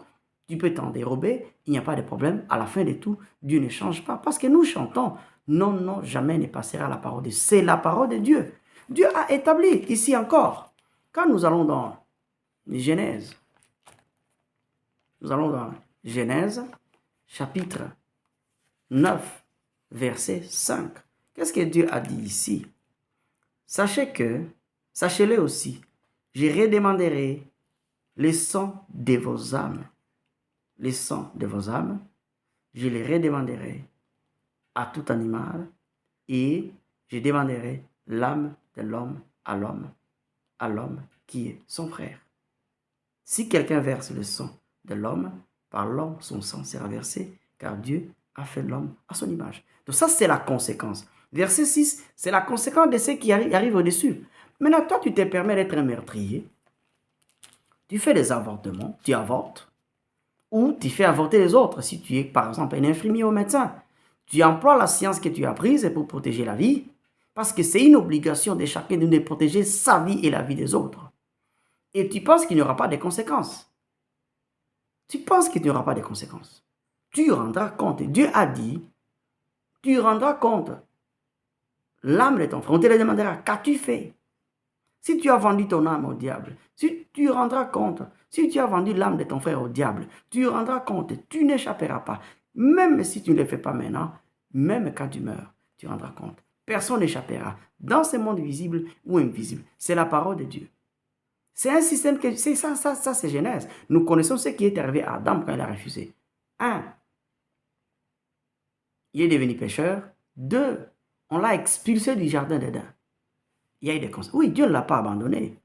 S1: Tu peux t'en dérober, il n'y a pas de problème. À la fin de tout, Dieu ne change pas parce que nous chantons. Non, non, jamais ne passera la parole de Dieu. C'est la parole de Dieu. Dieu a établi ici encore. Quand nous allons dans Genèse, nous allons dans Genèse, chapitre 9, verset 5. Qu'est-ce que Dieu a dit ici? Sachez-le aussi, je redemanderai les sang de vos âmes. Les sangs de vos âmes, je les redemanderai à tout animal et je demanderai l'âme de l'homme à l'homme qui est son frère. Si quelqu'un verse le sang de l'homme, par l'homme son sang sera versé, car Dieu a fait l'homme à son image. Donc ça, c'est la conséquence. Verset 6, c'est la conséquence de ce qui arrive au-dessus. Maintenant, toi, tu te permets d'être un meurtrier. Tu fais des avortements, tu avortes, ou tu fais avorter les autres. Si tu es, par exemple, un infirmier ou médecin, tu emploies la science que tu as prise pour protéger la vie, parce que c'est une obligation de chacun de nous de protéger sa vie et la vie des autres. Et tu penses qu'il n'y aura pas de conséquences. Tu penses qu'il n'y aura pas de conséquences. Tu rendras compte. Dieu a dit, tu rendras compte. L'âme de ton frère, on te le demandera, qu'as-tu fait? Si tu as vendu ton âme au diable, si tu rendras compte. Si tu as vendu l'âme de ton frère au diable, tu rendras compte, tu n'échapperas pas. Même si tu ne le fais pas maintenant, même quand tu meurs, tu rendras compte. Personne n'échappera dans ce monde visible ou invisible. C'est la parole de Dieu. C'est un système que, c'est ça c'est Genèse. Nous connaissons ce qui est arrivé à Adam quand il a refusé. 1. Il est devenu pécheur. 2. On l'a expulsé du jardin d'Éden. Il y a eu des conséquences. Oui, Dieu ne l'a pas abandonné.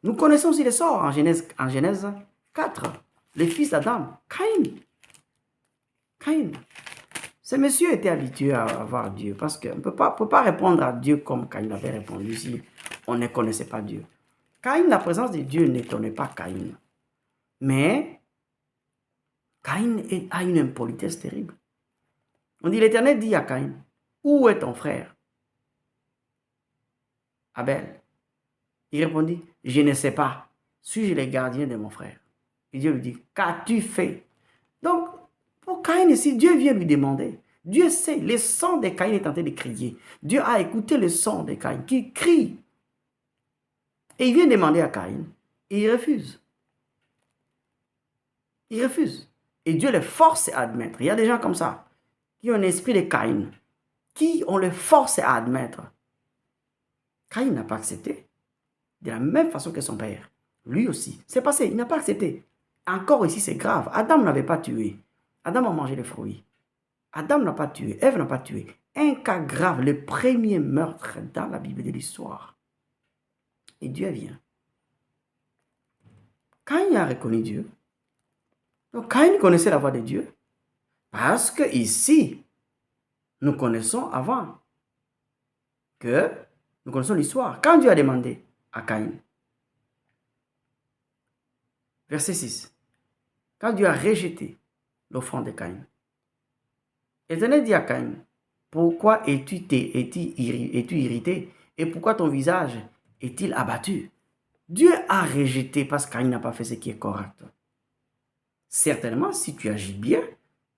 S1: Nous connaissons aussi les sorts en Genèse 4. Les fils d'Adam, Caïn. Ce monsieur était habitué à voir Dieu parce qu'on ne peut pas répondre à Dieu comme Caïn avait répondu si on ne connaissait pas Dieu. Caïn, la présence de Dieu n'étonnait pas Caïn. Mais Caïn a une impolitesse terrible. On dit, l'Éternel dit à Caïn, où est ton frère? Abel. Il répondit, je ne sais pas. Suis-je le gardien de mon frère? Et Dieu lui dit, qu'as-tu fait? Donc, pour Caïn ici, Dieu vient lui demander. Dieu sait, le son de Caïn est en train de crier. Dieu a écouté le son de Caïn qui crie. Et il vient demander à Caïn. Et il refuse. Il refuse. Et Dieu le force à admettre. Il y a des gens comme ça, qui ont un esprit de Caïn, qui on le force à admettre. Caïn n'a pas accepté. De la même façon que son père. Lui aussi. C'est passé, il n'a pas accepté. Encore ici, c'est grave. Adam n'avait pas tué. Adam a mangé les fruits. Adam n'a pas tué. Ève n'a pas tué. Un cas grave, le premier meurtre dans la Bible de l'histoire. Et Dieu vient. Caïn a reconnu Dieu. Donc Caïn connaissait la voix de Dieu. Parce que ici, nous connaissons avant que nous connaissons l'histoire. Quand Dieu a demandé à Caïn, verset 6, quand Dieu a rejeté l'offrande de Caïn, l'Éternel dit à Caïn, pourquoi es-tu irrité et pourquoi ton visage est-il abattu? Dieu a rejeté parce que Caïn n'a pas fait ce qui est correct. Certainement, si tu agis bien,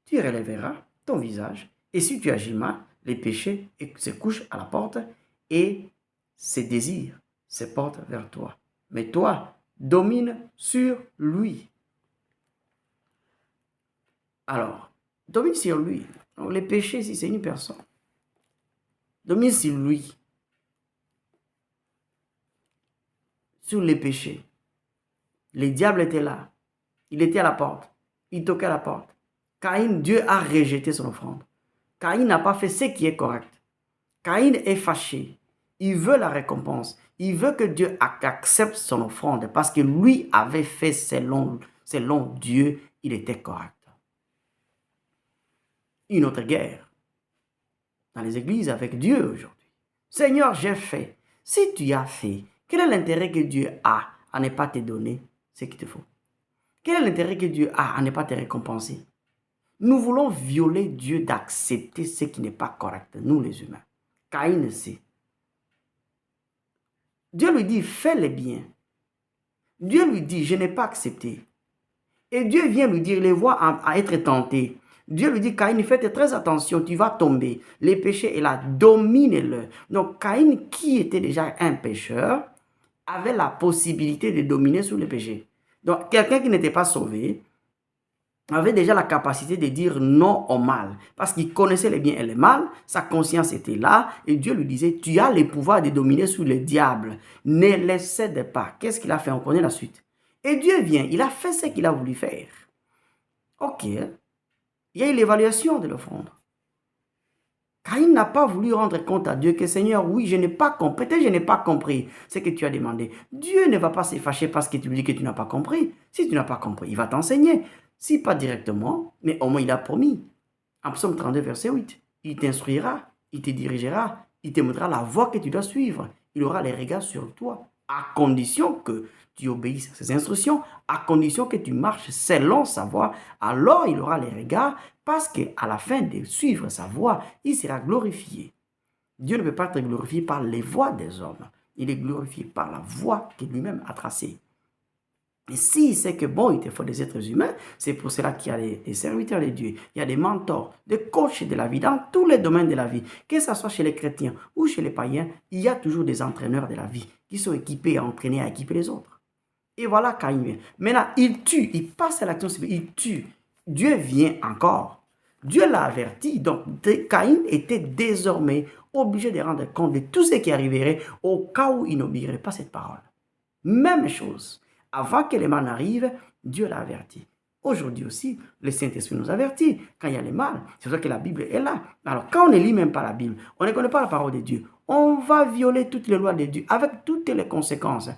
S1: tu relèveras ton visage. Et si tu agis mal, les péchés se couchent à la porte et ses désirs se portent vers toi. Mais toi, domine sur lui. Alors, domine sur lui. Donc, les péchés, si c'est une personne, domine sur lui. Sur les péchés. Le diable était là. Il était à la porte. Il toquait à la porte. Caïn, Dieu a rejeté son offrande. Caïn n'a pas fait ce qui est correct. Caïn est fâché. Il veut la récompense. Il veut que Dieu accepte son offrande parce que lui avait fait selon Dieu, il était correct. Une autre guerre dans les églises avec Dieu aujourd'hui. Seigneur, j'ai fait. Si tu as fait, quel est l'intérêt que Dieu a à ne pas te donner ce qu'il te faut? Quel est l'intérêt que Dieu a à ne pas te récompenser? Nous voulons violer Dieu d'accepter ce qui n'est pas correct, nous les humains. Caïn sait. Dieu lui dit, fais le bien. Dieu lui dit, je n'ai pas accepté. Et Dieu vient lui dire, les voix à être tentés. Dieu lui dit, Caïn, faites très attention, tu vas tomber. Les péchés est là, domine-le. Donc Caïn, qui était déjà un pécheur, avait la possibilité de dominer sur le péché. Donc quelqu'un qui n'était pas sauvé avait déjà la capacité de dire non au mal. Parce qu'il connaissait le bien et le mal, sa conscience était là, et Dieu lui disait, tu as le pouvoir de dominer sur le diable. Ne le cède pas. Qu'est-ce qu'il a fait? On connaît la suite. Et Dieu vient, il a fait ce qu'il a voulu faire. Ok, il y a eu l'évaluation de l'offrande. Caïn n'a pas voulu rendre compte à Dieu que Seigneur, oui, je n'ai pas compris, peut-être je n'ai pas compris ce que tu as demandé. Dieu ne va pas se fâcher parce que tu lui dis que tu n'as pas compris. Si tu n'as pas compris, il va t'enseigner. Si pas directement, mais au moins il a promis. En Psaume 32, verset 8, il t'instruira, il te dirigera, il te montrera la voie que tu dois suivre. Il aura les regards sur toi, à condition que tu obéisses à ses instructions, à condition que tu marches selon sa voie. Alors il aura les regards parce qu'à la fin de suivre sa voie, il sera glorifié. Dieu ne peut pas être glorifié par les voies des hommes. Il est glorifié par la voie qu'il lui-même a tracée. Et s'il sait que bon, il te faut des êtres humains, c'est pour cela qu'il y a des serviteurs de Dieu, il y a des mentors, des coachs de la vie, dans tous les domaines de la vie, que ce soit chez les chrétiens ou chez les païens, il y a toujours des entraîneurs de la vie qui sont équipés à entraîner, à équiper les autres. Et voilà Caïn vient. Maintenant, il tue, il passe à l'action civile, il tue. Dieu vient encore. Dieu l'a averti, donc Caïn était désormais obligé de rendre compte de tout ce qui arriverait au cas où il n'oublierait pas cette parole. Même chose. Avant que les mal n'arrivent, Dieu l'a averti. Aujourd'hui aussi, le Saint-Esprit nous avertit quand il y a les mal. C'est pour ça que la Bible est là. Alors, quand on ne lit même pas la Bible, on ne connaît pas la parole de Dieu, on va violer toutes les lois de Dieu avec toutes les conséquences.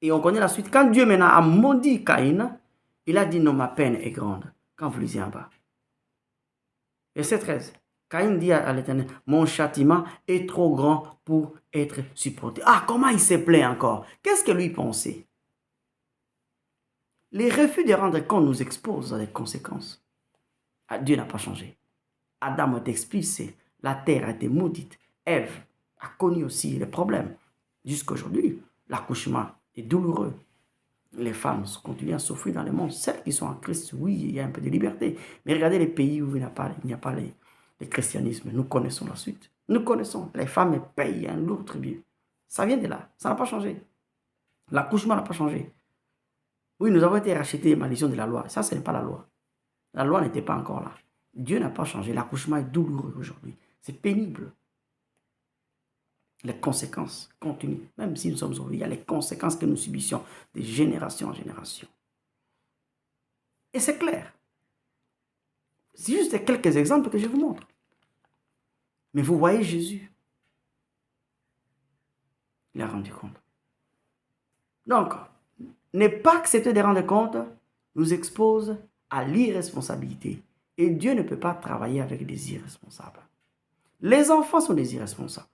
S1: Et on connaît la suite. Quand Dieu maintenant a maudit Caïn, il a dit non, ma peine est grande. Quand vous lisez en bas. Verset 13. Caïn dit à l'Éternel, mon châtiment est trop grand pour être supporté. Ah, comment il se plaît encore? Qu'est-ce que lui pensait? Les refus de rendre compte nous exposent à des conséquences. Ah, Dieu n'a pas changé. Adam a été expulsé. La terre a été maudite. Ève a connu aussi les problèmes. Jusqu'à aujourd'hui, l'accouchement est douloureux. Les femmes continuent à souffrir dans le monde. Celles qui sont en Christ, oui, il y a un peu de liberté. Mais regardez les pays où il n'y a pas le christianisme. Nous connaissons la suite. Nous connaissons. Les femmes payent un lourd tribut. Ça vient de là. Ça n'a pas changé. L'accouchement n'a pas changé. Oui, nous avons été rachetés, maldition de la loi. Ça, ce n'est pas la loi. La loi n'était pas encore là. Dieu n'a pas changé. L'accouchement est douloureux aujourd'hui. C'est pénible. Les conséquences continuent. Même si nous sommes sauvés, il y a les conséquences que nous subissons de génération en génération. Et c'est clair. C'est juste quelques exemples que je vous montre. Mais vous voyez Jésus. Il a rendu compte. Donc, ne pas accepter de rendre compte nous expose à l'irresponsabilité. Et Dieu ne peut pas travailler avec des irresponsables. Les enfants sont des irresponsables.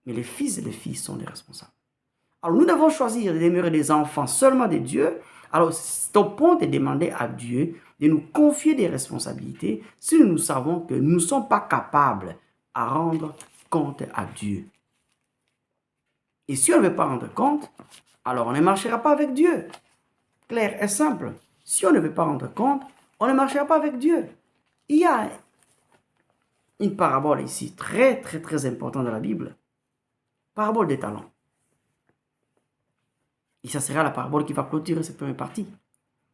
S1: Mais les fils et les filles sont des responsables. Alors nous devons choisir de demeurer des enfants seulement de Dieu. Alors c'est au point de demander à Dieu de nous confier des responsabilités si nous savons que nous ne sommes pas capables à rendre compte à Dieu. Et si on ne veut pas rendre compte, alors on ne marchera pas avec Dieu. Clair et simple. Si on ne veut pas rendre compte, on ne marchera pas avec Dieu. Il y a une parabole ici, très importante dans la Bible. Parabole des talents. Et ça sera la parabole qui va clôturer cette première partie.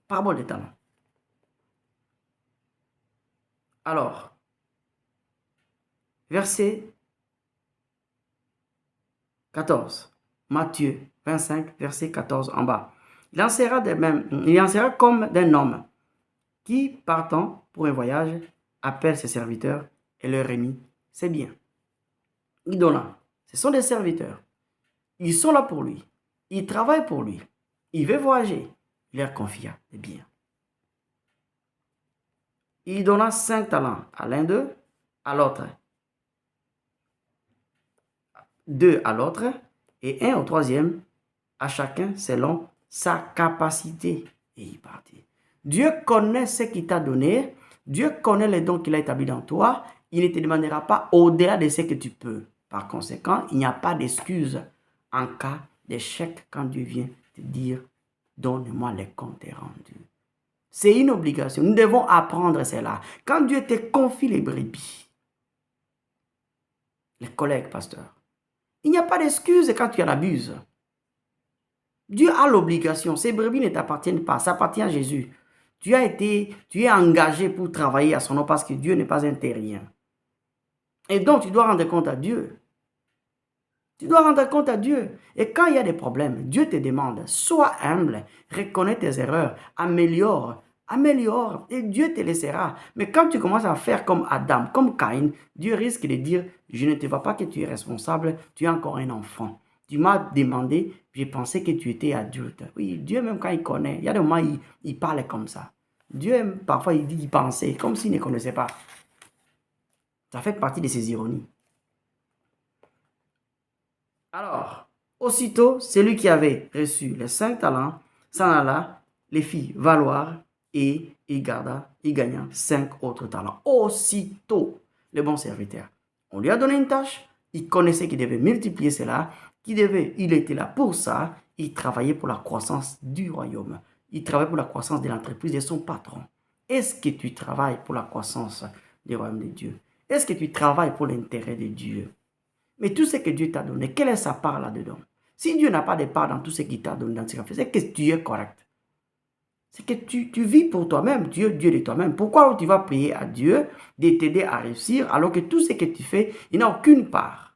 S1: Parabole des talents. Alors, verset 14. Matthieu 25, verset 14 en bas. Il en sera comme d'un homme qui, partant pour un voyage, appelle ses serviteurs et leur remit ses biens. Il donna. Ce sont des serviteurs. Ils sont là pour lui. Ils travaillent pour lui. Il veut voyager. Il leur confia des biens. Il donna 5 talents à l'un d'eux, à l'autre 2 à l'autre, et 1 au troisième, à chacun selon sa capacité. Et il partit. Dieu connaît ce qu'il t'a donné. Dieu connaît les dons qu'il a établis dans toi. Il ne te demandera pas au-delà de ce que tu peux. Par conséquent, il n'y a pas d'excuse en cas d'échec quand Dieu vient te dire « Donne-moi les comptes rendus ». C'est une obligation. Nous devons apprendre cela. Quand Dieu te confie les brebis, les collègues pasteurs, il n'y a pas d'excuse quand tu en abuses. Dieu a l'obligation. Ces brebis ne t'appartiennent pas. Ça appartient à Jésus. Tu es engagé pour travailler à son nom parce que Dieu n'est pas un terrien. Et donc, tu dois rendre compte à Dieu. Tu dois rendre compte à Dieu. Et quand il y a des problèmes, Dieu te demande, sois humble, reconnais tes erreurs, améliore, et Dieu te laissera. Mais quand tu commences à faire comme Adam, comme Caïn, Dieu risque de dire, je ne te vois pas que tu es responsable, tu es encore un enfant. Tu m'as demandé, j'ai pensé que tu étais adulte. Oui, Dieu même quand il connaît, il y a des moments il parle comme ça. Dieu parfois il dit qu'il pensait, comme s'il ne connaissait pas. Ça fait partie de ses ironies. Alors, aussitôt, celui qui avait reçu les 5 talents s'en alla, les fit valoir et il gagna 5 autres talents. Aussitôt, le bon serviteur. On lui a donné une tâche, il connaissait qu'il devait multiplier cela, il était là pour ça, il travaillait pour la croissance du royaume. Il travaillait pour la croissance de l'entreprise de son patron. Est-ce que tu travailles pour la croissance du royaume de Dieu? Est-ce que tu travailles pour l'intérêt de Dieu? Mais tout ce que Dieu t'a donné, quelle est sa part là-dedans? Si Dieu n'a pas de part dans tout ce qu'il t'a donné, dans ce qu'il a fait, c'est que tu es correct. C'est que tu vis pour toi-même, Dieu de toi-même. Pourquoi tu vas prier à Dieu de t'aider à réussir alors que tout ce que tu fais, il n'a aucune part?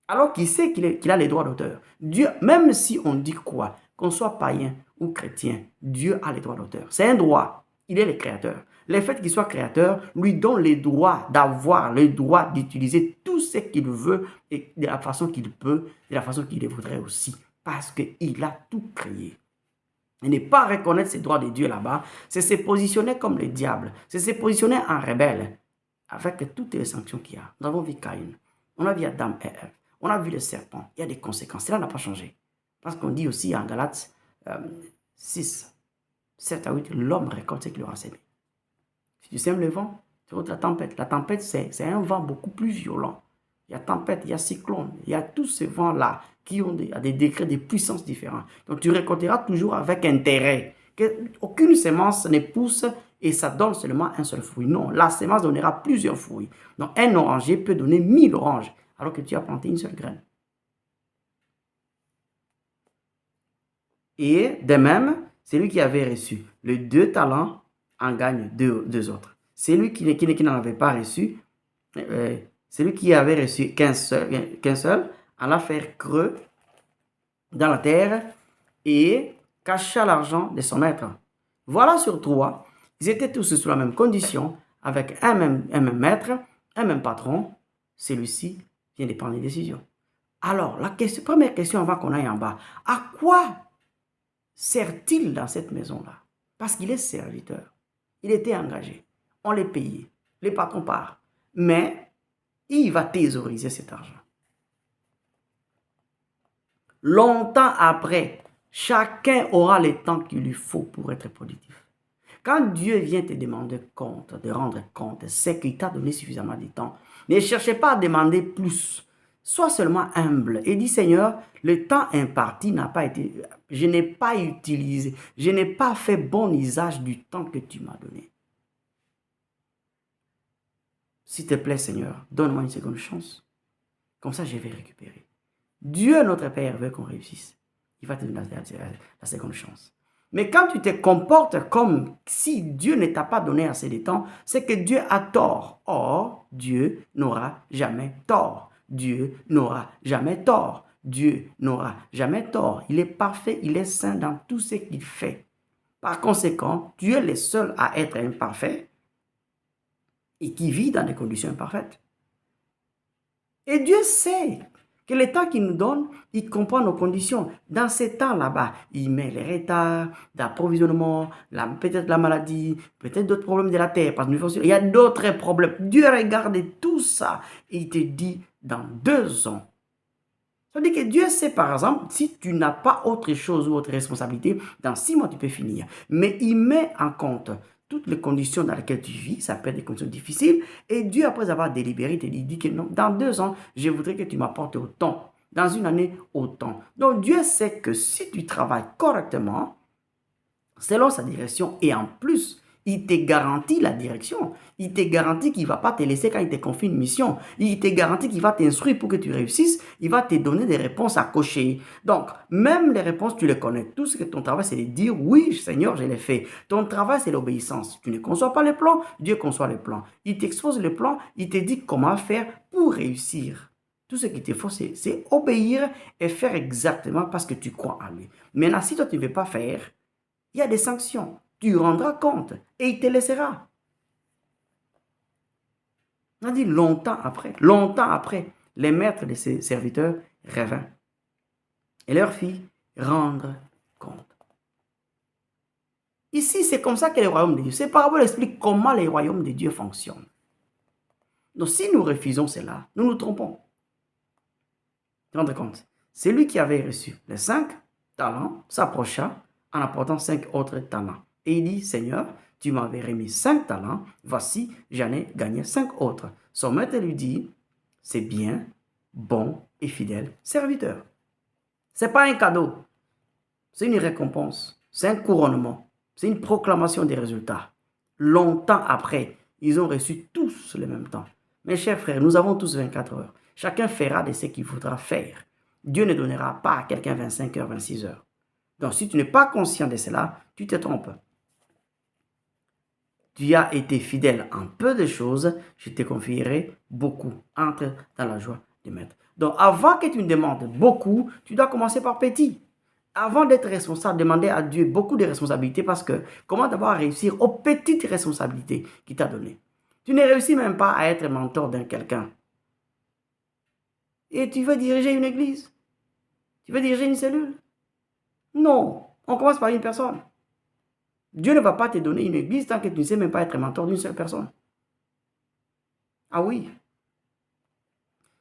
S1: Alors qu'il sait qu'il a les droits d'auteur. Dieu, même si on dit quoi, qu'on soit païen ou chrétien, Dieu a les droits d'auteur. C'est un droit. Il est le créateur. Le fait qu'il soit créateur lui donne le droit d'avoir le droit d'utiliser tout ce qu'il veut et de la façon qu'il peut, de la façon qu'il voudrait aussi. Parce qu'il a tout créé. Et ne pas reconnaître ces droits de Dieu là-bas, c'est se positionner comme le diable. C'est se positionner en rebelle avec toutes les sanctions qu'il y a. Nous avons vu Caïn. On a vu Adam et Ève. On a vu le serpent. Il y a des conséquences. Cela n'a pas changé. Parce qu'on dit aussi en Galates 6, 7 à 8, l'homme récolte ce qu'il aura semé. Si tu sèmes le vent, tu retrouves la tempête. La tempête, c'est un vent beaucoup plus violent. Il y a tempête, il y a cyclone, il y a tous ces vents-là qui ont des degrés de puissance différents. Donc tu récolteras toujours avec intérêt. Aucune semence ne pousse et ça donne seulement un seul fruit. Non, la semence donnera plusieurs fruits. Donc un oranger peut donner 1000 oranges alors que tu as planté une seule graine. Et de même, celui qui avait reçu les 2 talents en gagne deux autres. Celui qui n'en avait pas reçu, celui qui avait reçu qu'un seul, alla faire creux dans la terre et cacha l'argent de son maître. Voilà sur 3, ils étaient tous sous la même condition, avec un même maître, un même patron. Celui-ci vient de prendre une décision. Alors, première question avant qu'on aille en bas. À quoi sert-il dans cette maison-là? Parce qu'il est serviteur. Il était engagé. On les payait. Les patrons partent. Mais il va thésauriser cet argent. Longtemps après, chacun aura le temps qu'il lui faut pour être productif. Quand Dieu vient te demander compte, de rendre compte, c'est qu'il t'a donné suffisamment de temps. Ne cherchez pas à demander plus. Sois seulement humble et dis, Seigneur, le temps imparti n'a pas été, je n'ai pas utilisé, je n'ai pas fait bon usage du temps que tu m'as donné. S'il te plaît, Seigneur, donne-moi une seconde chance. Comme ça, je vais récupérer. Dieu, notre Père, veut qu'on réussisse. Il va te donner la seconde chance. Mais quand tu te comportes comme si Dieu ne t'a pas donné assez de temps, c'est que Dieu a tort. Or, Dieu n'aura jamais tort. Dieu n'aura jamais tort. Dieu n'aura jamais tort. Il est parfait, il est saint dans tout ce qu'il fait. Par conséquent, Dieu est le seul à être imparfait et qui vit dans des conditions imparfaites. Et Dieu sait que le temps qu'il nous donne, il comprend nos conditions. Dans ces temps là-bas, il met les retards d'approvisionnement, peut-être la maladie, peut-être d'autres problèmes de la terre. Parce que il y a d'autres problèmes. Dieu regarde tout ça et il te dit dans 2 ans. Ça veut dire que Dieu sait, par exemple, si tu n'as pas autre chose ou autre responsabilité, dans 6 mois, tu peux finir. Mais il met en compte toutes les conditions dans lesquelles tu vis, ça peut être des conditions difficiles, et Dieu, après avoir délibéré, te dit que non, dans 2 ans, je voudrais que tu m'apportes autant, dans une année, autant. Donc Dieu sait que si tu travailles correctement, selon sa direction. Et en plus, il te garantit la direction. Il te garantit qu'il ne va pas te laisser quand il te confie une mission. Il te garantit qu'il va t'instruire pour que tu réussisses. Il va te donner des réponses à cocher. Donc, même les réponses, tu les connais. Tout ce que ton travail, c'est de dire, oui, Seigneur, je l'ai fait. Ton travail, c'est l'obéissance. Tu ne conçois pas les plans, Dieu conçoit les plans. Il t'expose les plans, il te dit comment faire pour réussir. Tout ce qu'il te faut, c'est obéir et faire exactement parce que tu crois en lui. Maintenant, si toi, tu ne veux pas faire, il y a des sanctions. Tu rendras compte et il te laissera. On a dit longtemps après, les maîtres de ses serviteurs revinrent et leur fit rendre compte. Ici, c'est comme ça que le royaume de Dieu, ces paraboles expliquent comment le royaume de Dieu fonctionne. Donc, si nous refusons cela, nous nous trompons. Rendre compte. Celui qui avait reçu les 5 talents s'approcha en apportant 5 autres talents. Et il dit, Seigneur, tu m'avais remis 5 talents, voici, j'en ai gagné 5 autres. Son maître lui dit, c'est bien, bon et fidèle serviteur. Ce n'est pas un cadeau, c'est une récompense, c'est un couronnement, c'est une proclamation des résultats. Longtemps après, ils ont reçu tous le même temps. Mes chers frères, nous avons tous 24 heures. Chacun fera de ce qu'il voudra faire. Dieu ne donnera pas à quelqu'un 25 heures, 26 heures. Donc, si tu n'es pas conscient de cela, tu te trompes. Tu as été fidèle en peu de choses, je te confierai beaucoup. Entre dans la joie du maître. Donc, avant que tu me demandes beaucoup, tu dois commencer par petit. Avant d'être responsable, demander à Dieu beaucoup de responsabilités parce que comment d'abord réussir aux petites responsabilités qu'il t'a données. Tu ne réussis même pas à être mentor d'un quelqu'un. Et tu veux diriger une église? Tu veux diriger une cellule? Non, on commence par une personne. Dieu ne va pas te donner une église tant que tu ne sais même pas être mentor d'une seule personne. Ah oui.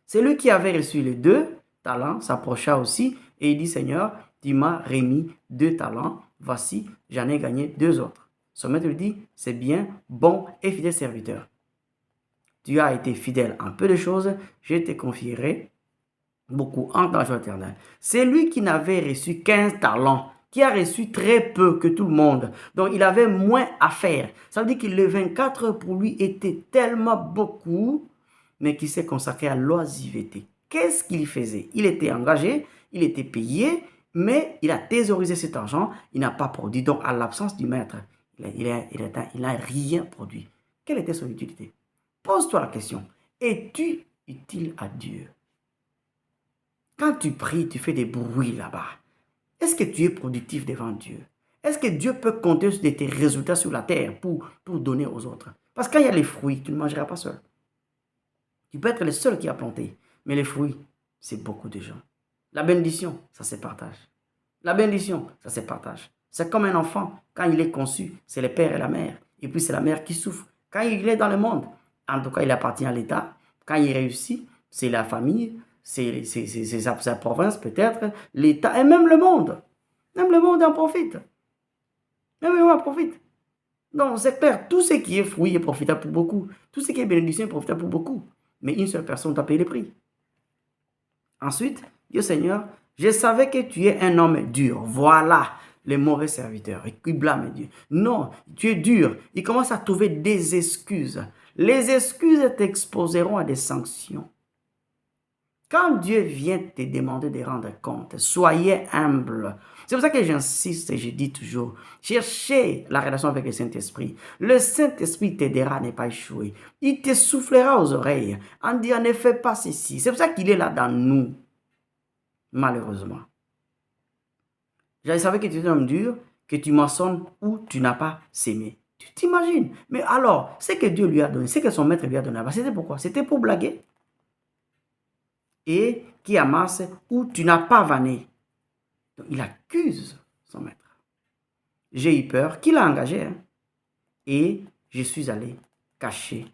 S1: Celui qui avait reçu les 2 talents s'approcha aussi et il dit, Seigneur, tu m'as remis 2 talents, voici, j'en ai gagné 2 autres. Son maître lui dit, c'est bien, bon et fidèle serviteur. Tu as été fidèle en peu de choses, je te confierai beaucoup en ta joie éternelle. C'est lui qui n'avait reçu 15 talents, qui a reçu très peu que tout le monde. Donc, il avait moins à faire. Ça veut dire que les 24 heures pour lui étaient tellement beaucoup, mais qui s'est consacré à l'oisiveté. Qu'est-ce qu'il faisait? Il était engagé, il était payé, mais il a thésaurisé cet argent, il n'a pas produit. Donc, à l'absence du maître, il n'a rien produit. Quelle était son utilité? Pose-toi la question. Es-tu utile à Dieu? Quand tu pries, tu fais des bruits là-bas. Est-ce que tu es productif devant Dieu? Est-ce que Dieu peut compter sur tes résultats sur la terre pour donner aux autres? Parce que quand il y a les fruits, tu ne mangeras pas seul. Tu peux être le seul qui a planté, mais les fruits, c'est beaucoup de gens. La bénédiction, ça se partage. La bénédiction, ça se partage. C'est comme un enfant, quand il est conçu, c'est le père et la mère. Et puis c'est la mère qui souffre. Quand il est dans le monde, en tout cas, il appartient à l'État. Quand il réussit, c'est la famille, c'est sa province peut-être, l'État et même le monde. Même le monde en profite. Même le monde en profite. Donc c'est clair, tout ce qui est fruit est profitable pour beaucoup. Tout ce qui est bénédiction est profitable pour beaucoup. Mais une seule personne doit payer le prix. Ensuite, Dieu Seigneur, je savais que tu es un homme dur. Voilà les mauvais serviteurs. Et qui blâment Dieu. Non, tu es dur. Il commence à trouver des excuses. Les excuses t'exposeront à des sanctions. Quand Dieu vient te demander de rendre compte, soyez humble. C'est pour ça que j'insiste et je dis toujours, cherchez la relation avec le Saint-Esprit. Le Saint-Esprit t'aidera à ne pas échouer. Il te soufflera aux oreilles en disant ne fais pas ceci. C'est pour ça qu'il est là dans nous, malheureusement. Je savais que tu es un homme dur, que tu moissonnes où tu n'as pas sémé. Tu t'imagines? Mais alors, ce que Dieu lui a donné, ce que son maître lui a donné, c'était pourquoi? C'était pour blaguer. Et qui amasse où tu n'as pas vanné. Donc, il accuse son maître. J'ai eu peur, qui l'a engagé, hein? Et je suis allé cacher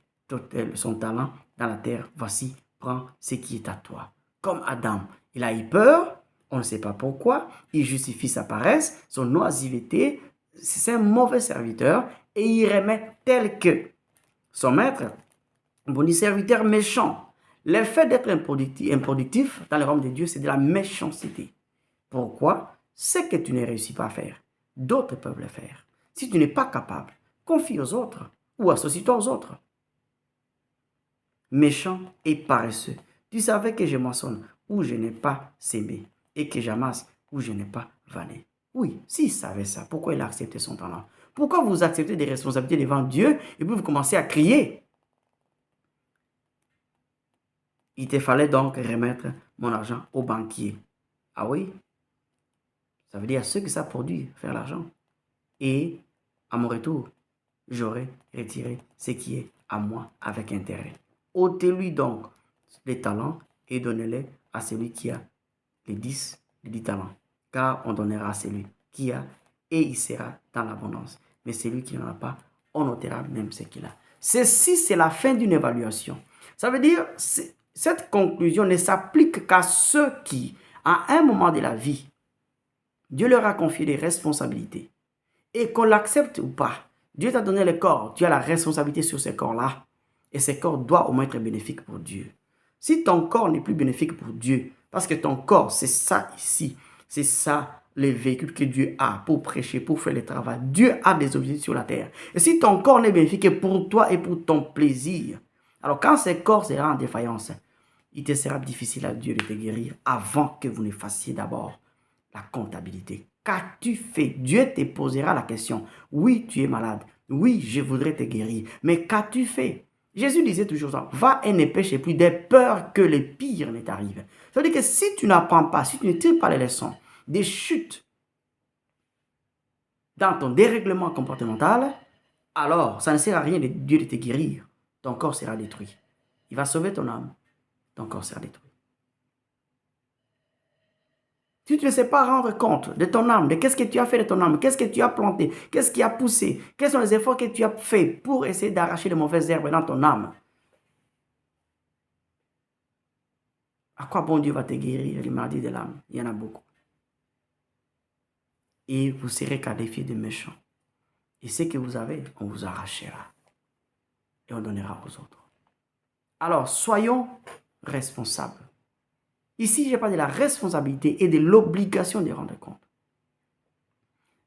S1: son talent dans la terre. Voici, prends ce qui est à toi. Comme Adam, il a eu peur, on ne sait pas pourquoi, il justifie sa paresse, son oisiveté, c'est un mauvais serviteur, et il remet tel que son maître, bon, dit serviteur méchant. Le fait d'être improductif dans le royaume de Dieu, c'est de la méchanceté. Pourquoi? C'est que tu ne réussis pas à faire. d'autres peuvent le faire. Si tu n'es pas capable, confie aux autres ou associe-toi aux autres. Méchant et paresseux, tu savais que je moissonne où je n'ai pas sémé et que j'amasse où je n'ai pas vanné. Oui, s'il savait ça, pourquoi il a accepté son talent? Pourquoi vous acceptez des responsabilités devant Dieu et puis vous commencez à crier? Il te fallait donc remettre mon argent au banquier. Ah oui? Ça veut dire à ceux qui savent produire, faire l'argent. Et à mon retour, j'aurai retiré ce qui est à moi avec intérêt. Ôtez-lui donc les talents et donnez-les à celui qui a les 10 talents. Car on donnera à celui qui a et il sera dans l'abondance. Mais celui qui n'en a pas, on ôtera même ce qu'il a. Ceci, c'est la fin d'une évaluation. Ça veut dire, cette conclusion ne s'applique qu'à ceux qui, à un moment de la vie, Dieu leur a confié des responsabilités. Et qu'on l'accepte ou pas, Dieu t'a donné le corps, tu as la responsabilité sur ce corps-là. Et ce corps doit au moins être bénéfique pour Dieu. Si ton corps n'est plus bénéfique pour Dieu, parce que ton corps, c'est ça ici, c'est ça les véhicules que Dieu a pour prêcher, pour faire le travail. Dieu a des objectifs sur la terre. Et si ton corps n'est bénéfique que pour toi et pour ton plaisir, alors quand ce corps sera en défaillance, il te sera difficile à Dieu de te guérir avant que vous ne fassiez d'abord la comptabilité. Qu'as-tu fait? Dieu te posera la question. Oui, tu es malade. Oui, je voudrais te guérir. Mais qu'as-tu fait? Jésus disait toujours ça. Va et ne pêche plus de peur que le pire ne t'arrive. Ça veut dire que si tu n'apprends pas, si tu ne tires pas les leçons des chutes dans ton dérèglement comportemental, alors ça ne sert à rien de Dieu de te guérir. Ton corps sera détruit. Il va sauver ton âme. Ton corps sera détruit. Si tu ne sais pas rendre compte de ton âme, de qu'est-ce que tu as fait de ton âme, qu'est-ce que tu as planté, qu'est-ce qui a poussé, quels sont les efforts que tu as faits pour essayer d'arracher les mauvaises herbes dans ton âme, à quoi bon Dieu va te guérir les maladies de l'âme? Il y en a beaucoup. Et vous serez qualifiés de méchants. Et ce que vous avez, on vous arrachera. Et on donnera aux autres. Alors, soyons responsables. Ici, je parle de la responsabilité et de l'obligation de rendre compte.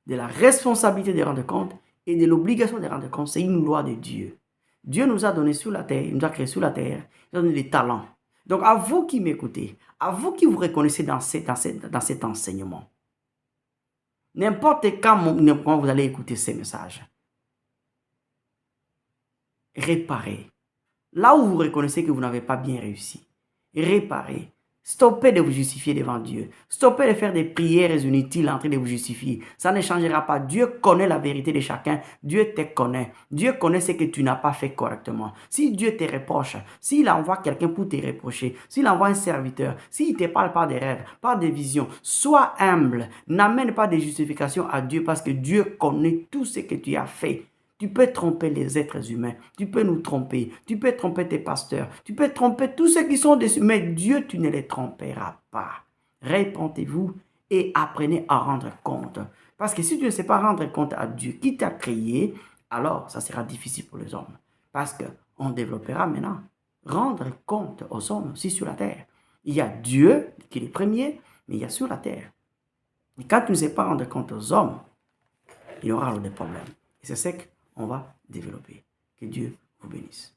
S1: De la responsabilité de rendre compte et de l'obligation de rendre compte. C'est une loi de Dieu. Dieu nous a donné sur la terre, il nous a créé sur la terre, il nous a donné des talents. Donc, à vous qui m'écoutez, à vous qui vous reconnaissez dans cet enseignement, n'importe quand vous allez écouter ces messages, réparez. Là où vous reconnaissez que vous n'avez pas bien réussi, réparez. Stoppez de vous justifier devant Dieu. Stoppez de faire des prières inutiles en train de vous justifier. Ça ne changera pas. Dieu connaît la vérité de chacun. Dieu te connaît. Dieu connaît ce que tu n'as pas fait correctement. Si Dieu te reproche, s'il envoie quelqu'un pour te reprocher, s'il envoie un serviteur, s'il te parle par des rêves, par des visions, sois humble. N'amène pas de justification à Dieu parce que Dieu connaît tout ce que tu as fait. Tu peux tromper les êtres humains, tu peux nous tromper, tu peux tromper tes pasteurs, tu peux tromper tous ceux qui sont dessus, mais Dieu, tu ne les tromperas pas. Répentez-vous et apprenez à rendre compte. Parce que si tu ne sais pas rendre compte à Dieu qui t'a créé, alors ça sera difficile pour les hommes. Parce qu'on développera maintenant rendre compte aux hommes aussi sur la terre. Il y a Dieu qui est le premier, mais il y a sur la terre. Et quand tu ne sais pas rendre compte aux hommes, il y aura des problèmes. Et c'est ce qu'on va développer. Que Dieu vous bénisse.